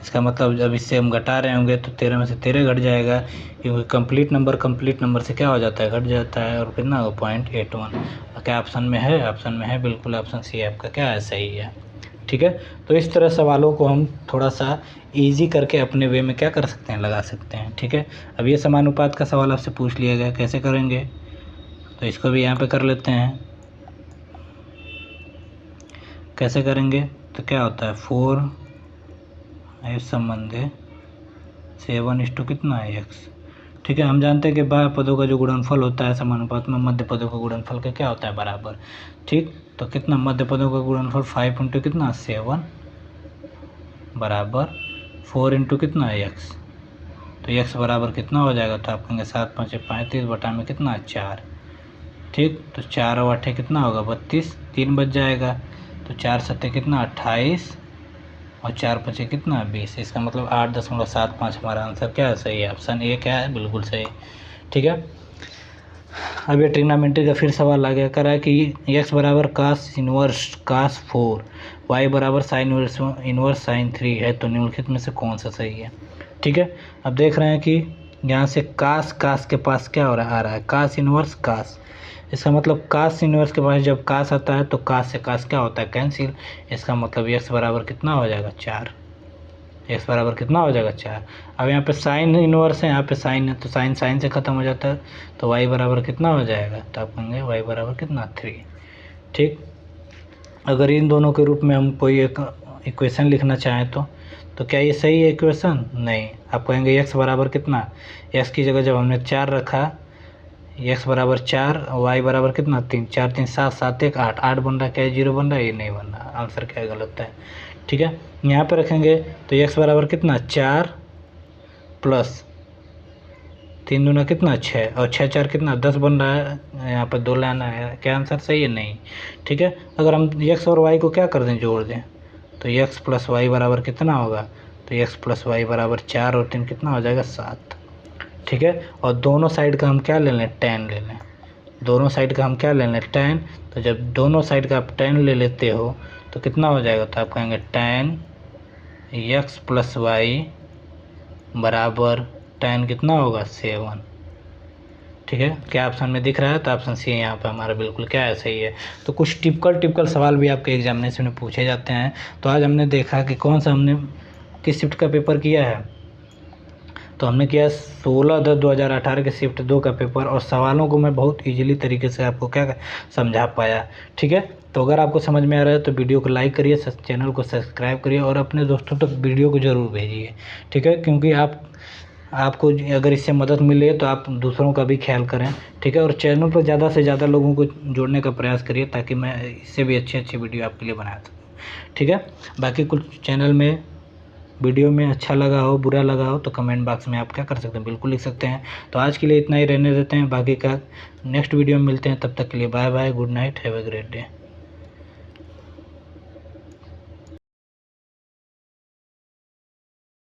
इसका मतलब जब इससे हम घटा रहे होंगे तो 13 में से 13 घट जाएगा, क्योंकि कंप्लीट नंबर से क्या हो जाता है, घट जाता है। और कितना होगा 0.81। क्या ऑप्शन में है? ऑप्शन में है बिल्कुल, ऑप्शन सी आपका क्या है, सही है। ठीक है, तो इस तरह सवालों को हम थोड़ा सा इजी करके अपने वे में क्या कर सकते हैं, लगा सकते हैं। ठीक है, अब ये समानुपात का सवाल आपसे पूछ लिया गया, कैसे करेंगे, तो इसको भी यहाँ पे कर लेते हैं। कैसे करेंगे, तो क्या होता है 4 इस संबंध 7 कितना है x। ठीक है, हम जानते हैं कि बाह्य पदों का जो गुणनफल होता है समानुपात में मध्य पदों का गुणनफल का क्या होता है, बराबर। ठीक, तो कितना मध्य पदों का गुणनफल 5 इंटू कितना 7 बराबर 4 इंटू कितना है x। तो x बराबर कितना हो जाएगा, तो आप कहेंगे 7 5 35 बटा में कितना 4। ठीक, तो 4 और 8 कितना होगा 32, 3 बच जाएगा। तो 4 7 कितना 28 और 4 5 कितना 20। इसका मतलब 8.75 हमारा आंसर क्या है, सही है। ऑप्शन ए क्या है, बिल्कुल सही। ठीक है, अब ये ट्रिग्नोमेट्री का फिर सवाल आ गया, करा कि x बराबर कास इनवर्स कास 4, y बराबर साइन इनवर्स साइन 3 है, तो निम्नलिखित में से कौन सा सही है। ठीक है, अब देख रहे हैं कि यहाँ से कास के पास क्या हो रहा है, आ रहा है कास इनवर्स कास। इसका मतलब कास इनवर्स के पास जब कास आता है तो कास से कास क्या होता है, कैंसिल। इसका मतलब x बराबर कितना हो जाएगा 4। x बराबर कितना हो जाएगा 4। अब यहाँ पे साइन इनवर्स है, यहाँ पे साइन है, तो साइन साइन से ख़त्म हो जाता है, तो y बराबर कितना हो जाएगा, तो आप कहेंगे y बराबर कितना 3। ठीक, अगर इन दोनों के रूप में हम कोई एक इक्वेशन लिखना चाहें तो क्या ये सही है इक्वेशन, नहीं। आप कहेंगे x बराबर कितना, x की जगह जब हमने 4 रखा, x बराबर 4 y बराबर कितना 3, 4 3 7 7 1 8 8 बन रहा, क्या है 0 बन रहा है, ये नहीं बन रहा, आंसर क्या गलत है। ठीक है, यहाँ पर रखेंगे तो x बराबर कितना 4 प्लस 3 दूना कितना 6 और 6 4 कितना 10 बन रहा है, यहाँ पर 2 लाना है, क्या आंसर सही है, नहीं। ठीक है, अगर हम x और y को क्या कर दें, जोड़ दें, तो x प्लस वाई बराबर कितना होगा, तो x प्लस वाई बराबर 4 और 3 कितना हो जाएगा 7। ठीक है, और दोनों साइड का हम क्या ले लें, tan ले लें। दोनों साइड का हम क्या ले लें, tan। तो जब दोनों साइड का आप tan ले लेते हो तो कितना हो जाएगा, तो आप कहेंगे tan x प्लस वाई बराबर tan कितना होगा 7। ठीक है, क्या ऑप्शन में दिख रहा है, तो ऑप्शन सी यहाँ पे हमारा बिल्कुल क्या है, सही है। तो कुछ टिपिकल सवाल भी आपके एग्जामिनेशन में पूछे जाते हैं। तो आज हमने देखा कि कौन सा हमने किस शिफ्ट का पेपर किया है, तो हमने किया 16/10/2018 के शिफ्ट 2 का पेपर, और सवालों को मैं बहुत ईजिली तरीके से आपको क्या समझा पाया। ठीक है, तो अगर आपको समझ में आ रहा है तो वीडियो को लाइक करिए, चैनल को सब्सक्राइब करिए और अपने दोस्तों तक वीडियो को ज़रूर भेजिए। ठीक है, क्योंकि आपको अगर इससे मदद मिले तो आप दूसरों का भी ख्याल करें। ठीक है, और चैनल पर ज़्यादा से ज़्यादा लोगों को जोड़ने का प्रयास करिए, ताकि मैं इससे भी अच्छे वीडियो आपके लिए बना सकूँ। ठीक है, बाकी कुछ चैनल में वीडियो में अच्छा लगा हो, बुरा लगा हो, तो कमेंट बॉक्स में आप क्या कर सकते हैं, बिल्कुल लिख सकते हैं। तो आज के लिए इतना ही रहने देते हैं, बाकी का नेक्स्ट वीडियो में मिलते हैं। तब तक के लिए bye bye, good night, have a great day.